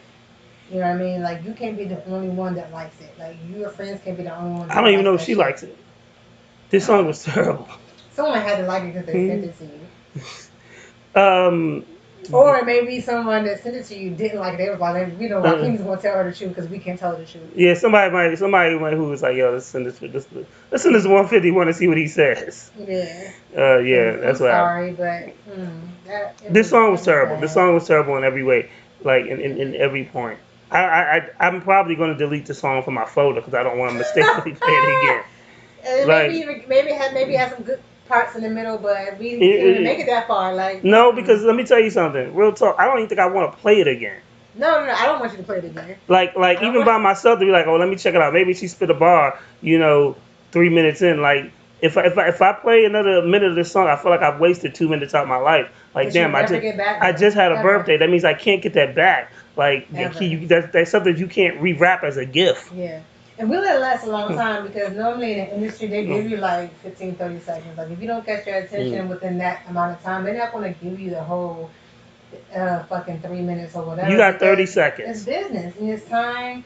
You know what I mean? Like you can't be the only one that likes it. Like your friends can't be the only one. I don't even know if she likes it. This song was terrible. Someone had to like it because they sent it to you. Or maybe someone that sent it to you didn't like it. They was like, we know Joaquin's going to tell her the truth because we can't tell her the truth. Yeah, somebody who was like, yo, let's send this 150. Want to see what he says. Yeah. That's what. Sorry, but this song was terrible. Bad. This song was terrible in every way, like in every point. I'm probably going to delete the song from my folder because I don't want to mistakenly play it again. Maybe have some good parts in the middle, but we didn't make it that far. Like no, because let me tell you something. Real talk. I don't even think I want to play it again. No, I don't want you to play it again. Like even by myself to be like, oh, let me check it out. Maybe she spit a bar, 3 minutes in. Like if I play another minute of this song, I feel like I've wasted 2 minutes out of my life. Like but damn, I just had a birthday. That means I can't get that back. Like that's something you can't re-rap as a gift. Yeah. And we let it last a long time because normally in the industry they give you like 15, 30 seconds. Like if you don't catch their attention within that amount of time, they're not going to give you the whole fucking 3 minutes or You whatever got 30 because it's seconds. business and it's time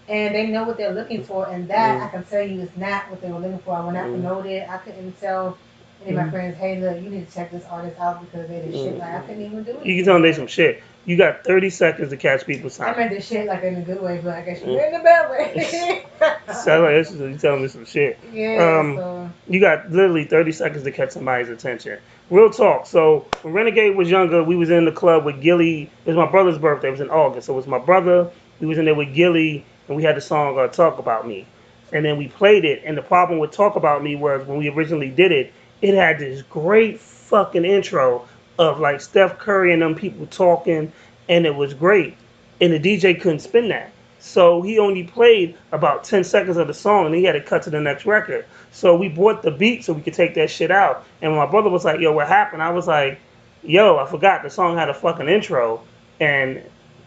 and they know what they're looking for and that I can tell you is not what they were looking for. I went out promoted it. I couldn't tell any of my friends, hey look, you need to check this artist out because they the shit. Like I couldn't even do You can anything tell them with they that. some shit. You got 30 seconds to catch people's I time. meant this shit like in a good way, but I guess you meant in a bad way. Sounds like this is you telling me some shit. Yeah, so You got literally 30 seconds to catch somebody's attention. Real talk. So when Renegade was younger, we was in the club with Gilly. It was my brother's birthday. It was in August. So it was my brother. We was in there with Gilly, and we had the song "Talk About Me," and then we played it. And the problem with "Talk About Me" was when we originally did it, it had this great fucking intro of like Steph Curry and them people talking, and it was great. And the DJ couldn't spin that. So he only played about 10 seconds of the song and he had to cut to the next record. So we bought the beat so we could take that shit out. And when my brother was like, yo, what happened? I was like, yo, I forgot the song had a fucking intro and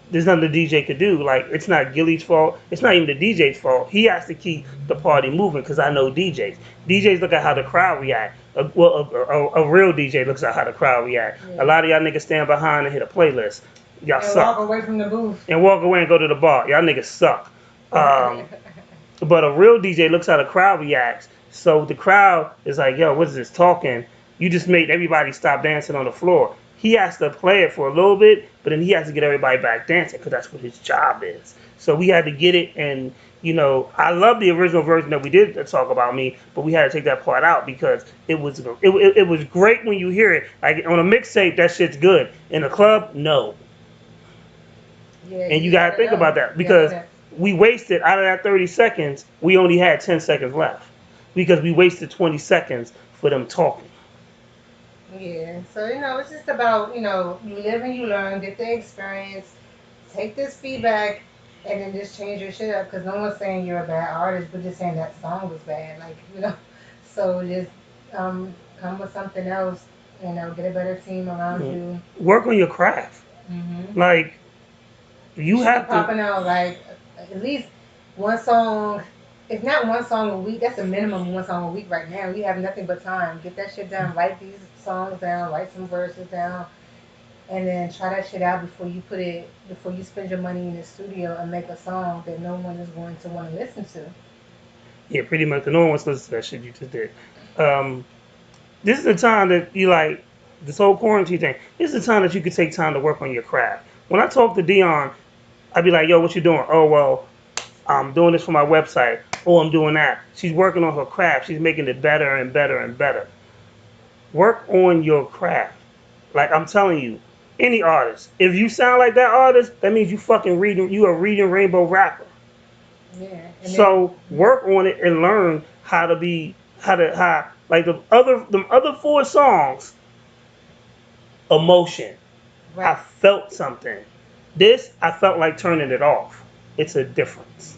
there's nothing the DJ could do. Like, it's not Gilly's fault. It's not even the DJ's fault. He has to keep the party moving because I know DJs. DJs look at how the crowd react. A real DJ looks at how the crowd react. A lot of y'all niggas stand behind and hit a playlist. Y'all and suck. walk away from the booth. And walk away and go to the bar. Y'all niggas suck. But a real DJ looks how the crowd reacts. So the crowd is like, yo, what is this talking? You just made everybody stop dancing on the floor. He has to play it for a little bit, but then he has to get everybody back dancing because that's what his job is. So we had to get it, and I love the original version that we did to Talk About Me, but we had to take that part out because it was great when you hear it. Like on a mixtape, that shit's good. In a club, no. Yeah, And you gotta think about that because we wasted out of that 30 seconds, we only had 10 seconds left because we wasted 20 seconds for them talking. Yeah, so it's just about you live and you learn, get the experience, take this feedback, and then just change your shit up. Because no one's saying you're a bad artist, but just saying that song was bad. Like. So just come with something else. Get a better team around you. Work on your craft. Like you should have be popping out like at least one song. If not one song a week, that's a minimum of one song a week right now. You have nothing but time. Get that shit done. Write these songs down. Write some verses down. And then try that shit out before you spend your money in the studio and make a song that no one is going to want to listen to. Yeah, pretty much. No one wants to listen to that shit you just did. This is the time that you like this whole quarantine thing. This is the time that you could take time to work on your craft. When I talk to Dion, I'd be like, yo, what you doing? Oh, well, I'm doing this for my website. Oh, I'm doing that. She's working on her craft. She's making it better and better and better. Work on your craft. Like I'm telling you, any artist. If you sound like that artist, that means you a reading rainbow rapper. Yeah. So work on it and learn how to be how like the other four songs. Emotion. Right. I felt something. This I felt like turning it off. It's a difference.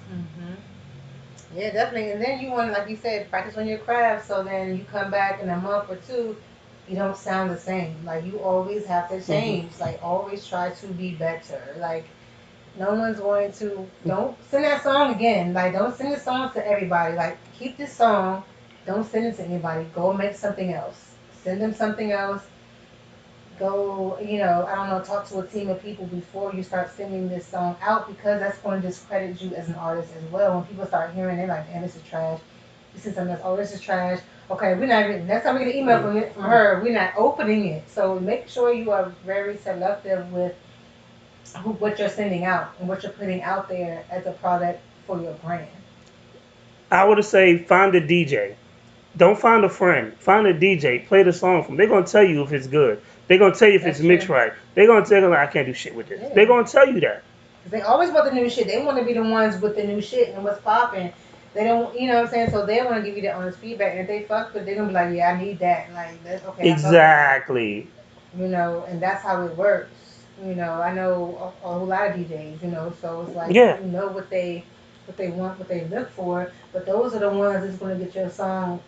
Yeah, definitely. And then you want, like you said, practice on your craft. So then you come back in a month or two, you don't sound the same. Like you always have to change. Like always try to be better. Like no one's going to. Don't send that song again. Like don't send the songs to everybody. Like keep this song. Don't send it to anybody. Go make something else. Send them something else. Go, I don't know, talk to a team of people before you start sending this song out because that's going to discredit you as an artist as well. When people start hearing it, like, damn, this is trash. This is something else. Oh, this is trash. Okay, we're not even, next time we get an email from her, we're not opening it. So make sure you are very selective with what you're sending out and what you're putting out there as a product for your brand. I would say find a DJ. Don't find a friend. Find a DJ. Play the song for them. They're gonna tell you if it's good. They're gonna tell you if it's mixed right. They're gonna tell you like, I can't do shit with this. Yeah. They're gonna tell you that. They always want the new shit. They want to be the ones with the new shit and what's popping. They don't, you know what I'm saying? So they want to give you the honest feedback. And if they fuck with it, they're going to be like, yeah, I need that. Like, that's okay. Exactly. And that's how it works. I know a whole lot of DJs, so it's like, you know what they want, what they look for. But those are the ones that's going to get your song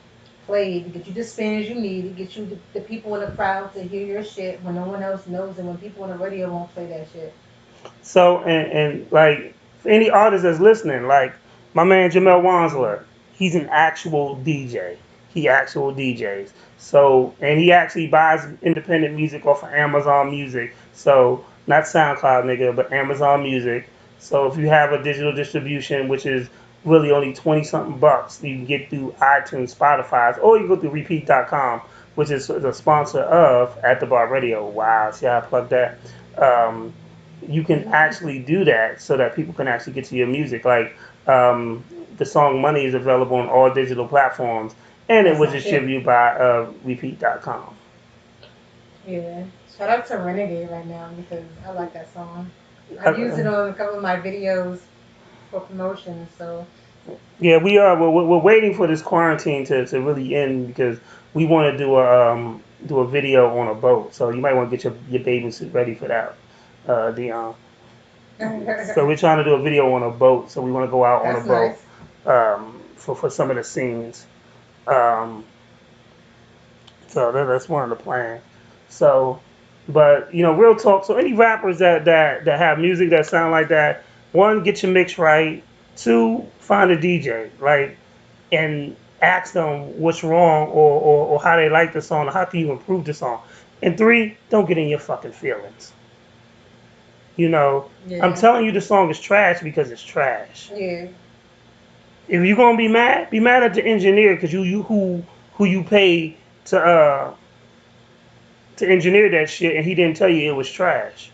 played, to get you the spins you need, to get you the people in the crowd to hear your shit when no one else knows, and when people on the radio won't play that shit. So and like for any artist that's listening, like My man Jamel Wansler, he's an actual DJ. He actual DJs. So, and he actually buys independent music off of Amazon Music. So, not SoundCloud, nigga, but Amazon Music. So, if you have a digital distribution, which is really only 20 something bucks, you can get through iTunes, Spotify, or you go through repeat.com, which is the sponsor of At the Bar Radio. Wow, see how I plugged that? You can actually do that so that people can actually get to your music. Like, the song Money is available on all digital platforms, and it was distributed by repeat.com. Yeah. Shout out to Renegade right now because I like that song. I've used it on a couple of my videos for promotion, so. Yeah, we are. We're waiting for this quarantine to really end because we want to do a video on a boat. So you might want to get your bathing suit ready for that, Dion. So we're trying to do a video on a boat. So we want to go out on a boat for some of the scenes. So that's one of the plans. So, but real talk. So any rappers that have music that sound like that, one, get your mix right. Two, find a DJ and ask them what's wrong or how they like the song or how can you improve the song. And three, don't get in your fucking feelings. Yeah. I'm telling you the song is trash because it's trash. Yeah. If you're gonna be mad at the engineer because who you pay to engineer that shit and he didn't tell you it was trash.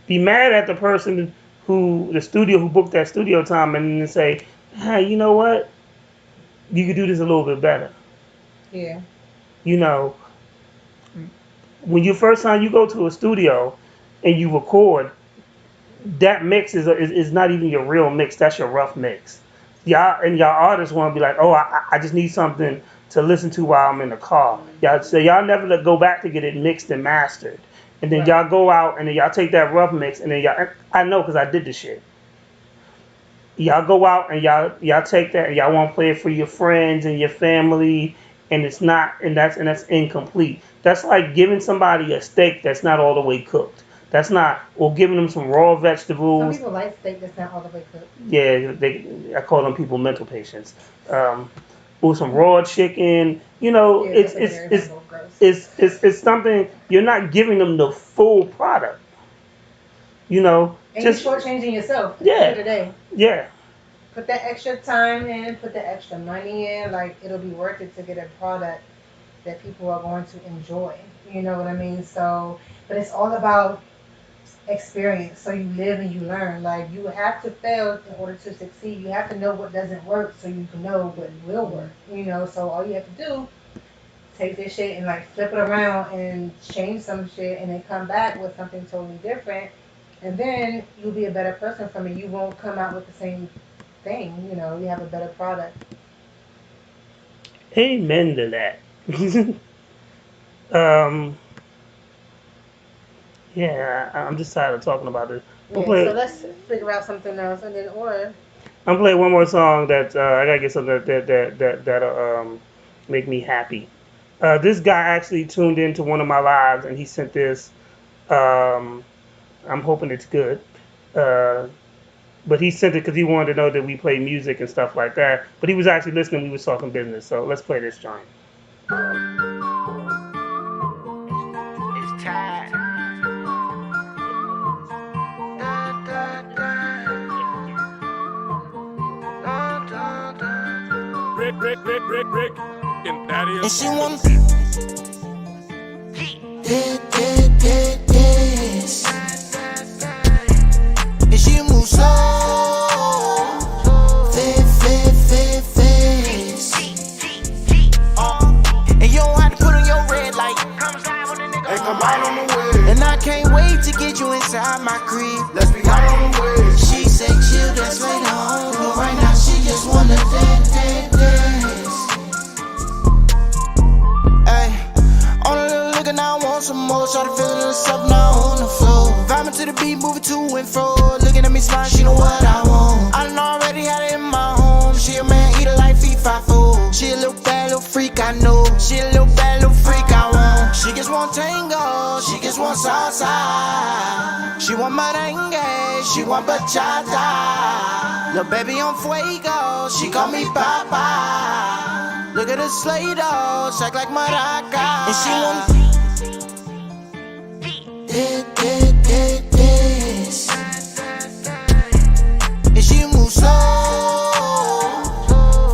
Be mad at the person the studio who booked that studio time and then say, hey, you know what? You could do this a little bit better. Yeah. When you first time you go to a studio and you record, that mix is not even your real mix. That's your rough mix. Y'all artists want to be like, oh, I just need something to listen to while I'm in the car. Y'all never go back to get it mixed and mastered. And then y'all go out and then y'all take that rough mix and then I know because I did the shit. Y'all go out and y'all take that and y'all want to play it for your friends and your family and it's not and that's incomplete. That's like giving somebody a steak that's not all the way cooked. That's not, or giving them some raw vegetables. Some people like steak that's not all the way cooked. Yeah, I call them people mental patients. Or some raw chicken. It's something you're not giving them the full product. And you're shortchanging yourself. At the end of the day. Yeah. Put that extra time in, put that extra money in. Like it'll be worth it to get a product that people are going to enjoy. You know what I mean? So, but it's all about experience. So you live and you learn. Like you have to fail in order to succeed. You have to know what doesn't work so you can know what will work. So all you have to do, take this shit and like flip it around and change some shit and then come back with something totally different. And then you'll be a better person from it. You won't come out with the same thing. You have a better product. Amen to that. Yeah, I'm just tired of talking about it. So let's figure out something else, and then I'm playing one more song that I gotta get something that'll make me happy. This guy actually tuned into one of my lives, and he sent this. I'm hoping it's good, but he sent it because he wanted to know that we play music and stuff like that. But he was actually listening. We was talking business, so let's play this joint. It's time. Rick, and that is. And she wanna dance. And she moves slow, fast. And you don't have to put on your red light. Hey, come out on the way. And I can't wait to get you inside my crib. Let's be out on the way. She said chill, that's later on. But right now she just wanna dance. Now I want some more, try to feel herself now on the floor. Vibing to the beat, moving to and fro. Looking at me smiling, she know what I want. I done already had it in my home. She a man, eat her like FIFA food. She a little bad little freak, I know. She a little bad little freak, I want. She just want tango, she just want salsa. She want merengue, she want bachata. Lil' baby on fuego, she call me Papa. Look at her slay doll, shake like maraca. And she want this. And she move slow,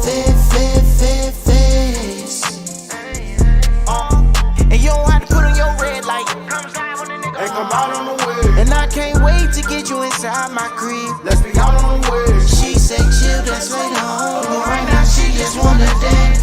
face. And you don't have to put on your red light. Hey, come out on the way. And I can't wait to get you inside my crib. Let's be out on the way. She said chill, that's later on. But right now she just wanna dance.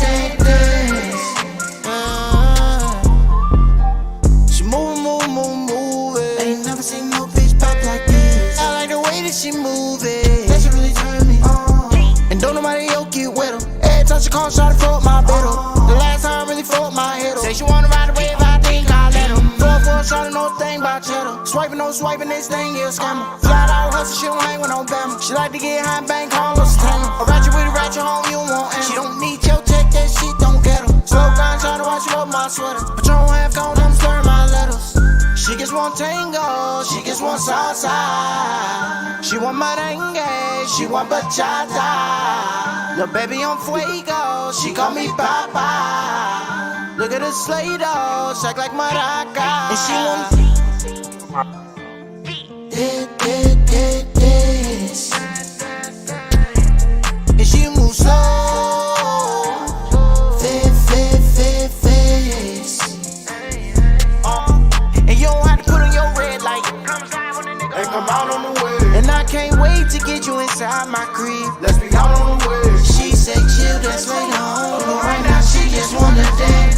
She move it. Ain't never seen no bitch pop like this. I like the way that she move it. That shit really turn me on. And don't nobody else get with her. Every time she call, try to fuck my biddle. The last time I really fucked my head up. Say she wanna ride the wave, I think I'll let her. For a shot, no thing about cheddar. Swiping, no swiping, this thing is scammer. Flat out hustle, she don't hang with no bama. She like to get high, bang, call us tamer. A ratchet with a ratchet home, you want ammo. She don't need your check, that shit don't get her. Slow grind, trying to watch you up my sweater. Patron half gone, I'm stirring my letters. She gets one tango, she gets one salsa. She want merengue, she want bachata. Lil' baby on fuego, she call me Papa. Look at her slay doll, shake like maraca. And she want this. And she move slow, face. And you don't have to put on your red light. Hey, come out on the way. And I can't wait to get you inside my crib. Let's be out on the way. She said chill, that's later on. But right now she just wanna dance.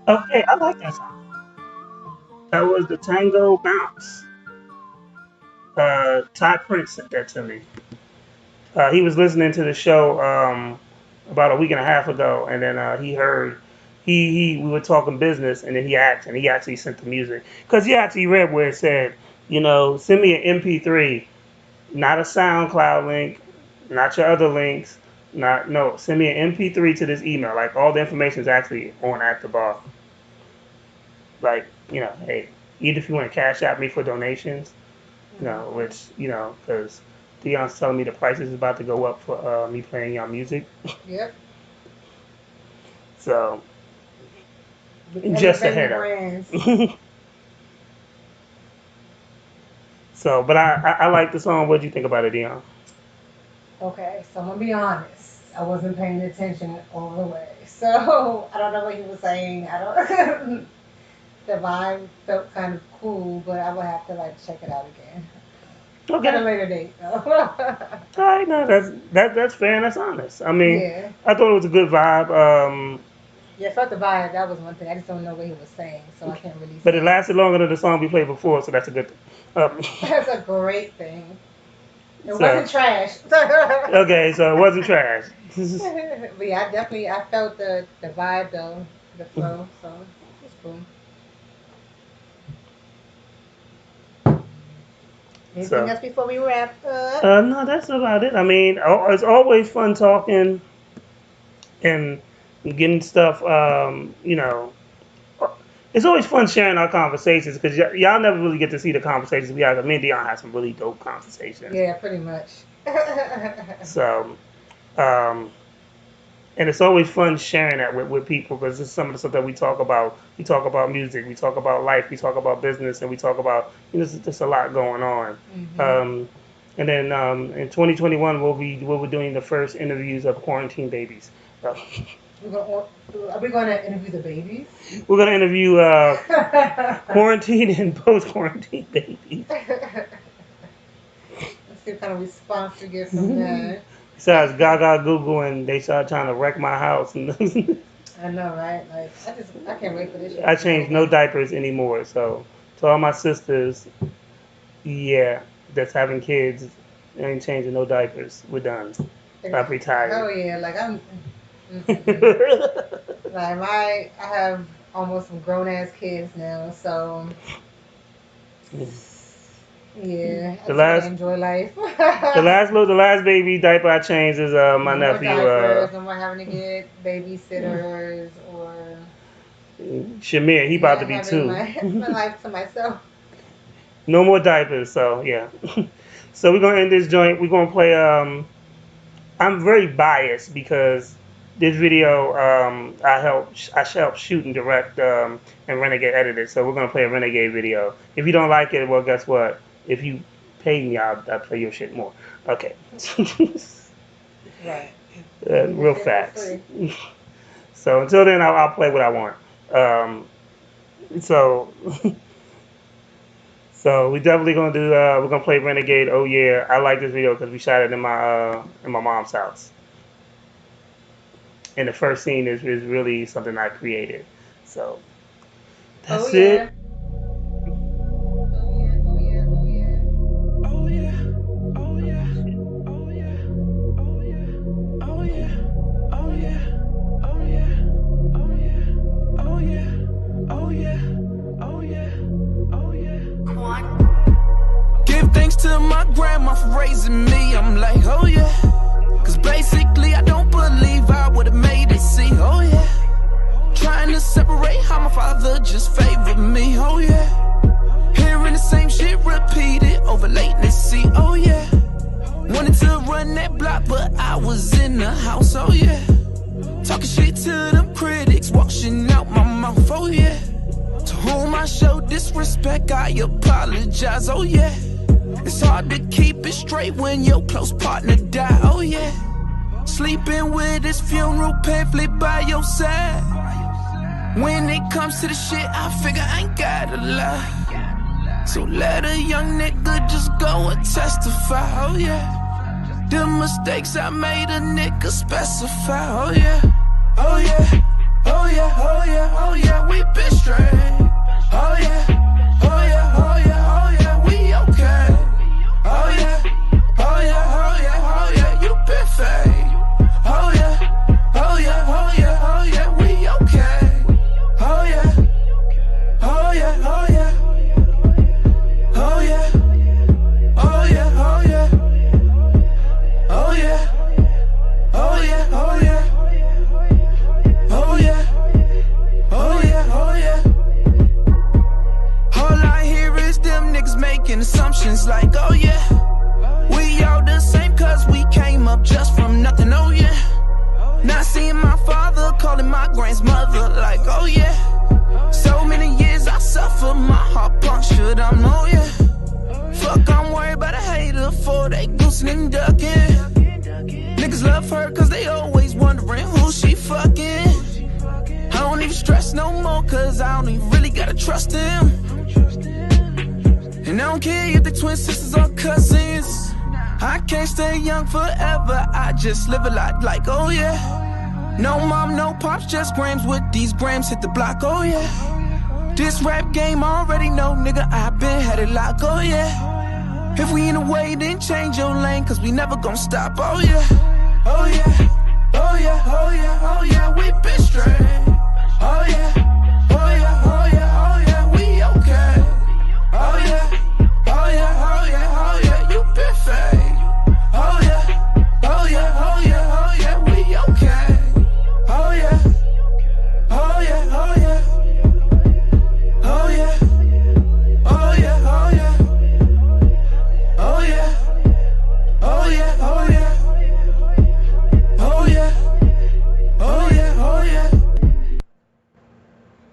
Okay, I like that song. That was the Tango Bounce. Todd Prince sent that to me. He was listening to the show about a week and a half ago, and then he heard we were talking business, and then he actually sent the music because he actually read where it said, send me an MP3, not a SoundCloud link, not your other links, send me an MP3 to this email. Like all the information is actually on at the bar. Like, hey, even if you want to cash out me for donations, which, because Dion's telling me the prices is about to go up for me playing y'all music. Yep. So, just a head up. So, but I like the song. What do you think about it, Dion? Okay, so I'm gonna be honest. I wasn't paying attention all the way, so I don't know what he was saying. I don't. The vibe felt kind of cool, but I would have to check it out again. Okay. At a later date, though. All right, no, that's fair and that's honest. I mean, Yeah. I thought it was a good vibe. Yeah, I felt the vibe. That was one thing. I just don't know what he was saying, so I can't really. But it lasted longer than the song we played before, so that's a good thing. That's a great thing. It So- wasn't trash. Okay, so it wasn't trash. But yeah, I felt the vibe though, the flow, so it's cool. Anything else before we wrap up? No, that's about it. I mean, it's always fun talking and getting stuff. It's always fun sharing our conversations because y'all never really get to see the conversations we have. Me and Dion have some really dope conversations. Yeah, pretty much. So, and it's always fun sharing that with people because it's some of the stuff that we talk about. We talk about music, we talk about life, we talk about business, and we talk about there's a lot going on. Mhm. And then in 2021 we'll be doing the first interviews of quarantine babies. Are we going to interview the babies? We're gonna interview quarantine and post quarantine babies. Let's see what kind of response we get from that. Besides Gaga, Google, and they started trying to wreck my house. And I know, right? I can't wait for this shit. I changed no diapers anymore. So to all my sisters, yeah, that's having kids, I ain't changing no diapers. We're done. I'm retired. Oh yeah, Like I have almost some grown ass kids now, so yeah, I The just want to last, enjoy life. the last baby diaper I changed is my No more nephew diapers, no more having to get babysitters or Shamir. He about yeah, to be having two. my life to myself. No more diapers. So yeah. So we're gonna end this joint. We're gonna play. I'm very biased because this video I helped shoot and direct and Renegade edit it. So we're gonna play a Renegade video. If you don't like it, well, guess what? If you pay me, I'll play your shit more. Okay. Right. Real facts. So until then, I'll play what I want. So so we definitely gonna do. We're gonna play Renegade. Oh yeah, I like this video because we shot it in my mom's house. And the first scene is really something I created. So Oh that's yeah. it. Give thanks to my grandma for raising me. I'm like, oh yeah. Cause basically I don't believe I would've made it. See, oh yeah. Trying to separate how my father just favored me. Oh yeah. Hearing the same shit repeated over latency. Oh yeah. Wanted to run that block, but I was in the house. Oh yeah. Talking shit to them critics, washing out my mouth. Oh yeah. To whom I showed disrespect, I apologize. Oh yeah. It's hard to keep it straight when your close partner die. Oh yeah. Sleeping with his funeral pamphlet by your side. When it comes to the shit, I figure I ain't gotta lie. So let a young nigga just go and testify. Oh yeah. The mistakes I made, a nigga specify. Oh yeah. Oh yeah. Oh yeah. Oh yeah. Oh yeah. We been straight. Oh yeah. Oh yeah. Oh yeah. Oh yeah. We okay. Oh yeah. Oh yeah. Oh yeah. Oh yeah. You been fake. Oh yeah. Oh yeah. Oh yeah. Oh yeah. We okay. Oh yeah. Oh yeah. Oh yeah. Oh yeah. Oh yeah. Oh yeah. Oh yeah. Oh yeah. Oh yeah. Oh yeah. Oh yeah. Oh yeah. All I hear is them niggas making assumptions like, oh yeah. We all the same cause we came up just from nothing, oh yeah. Not seeing my father, calling my grandmother like, oh yeah. So many years I suffered, my heart punctured, I'm oh yeah. Fuck, I'm worried about a hater for they goosing and ducking. Niggas love her cause they always wondering who she fucking. I don't even stress no more cause I don't even really gotta trust them. And I don't care if they twin sisters or cousins. I can't stay young forever, I just live a lot like, oh yeah. No mom, no pops, just grams with these grams, hit the block, oh yeah. This rap game I already know, nigga, I been headed like, oh yeah. If we in a way, then change your lane, cause we never gon' stop, oh yeah. Oh yeah, oh yeah, oh yeah,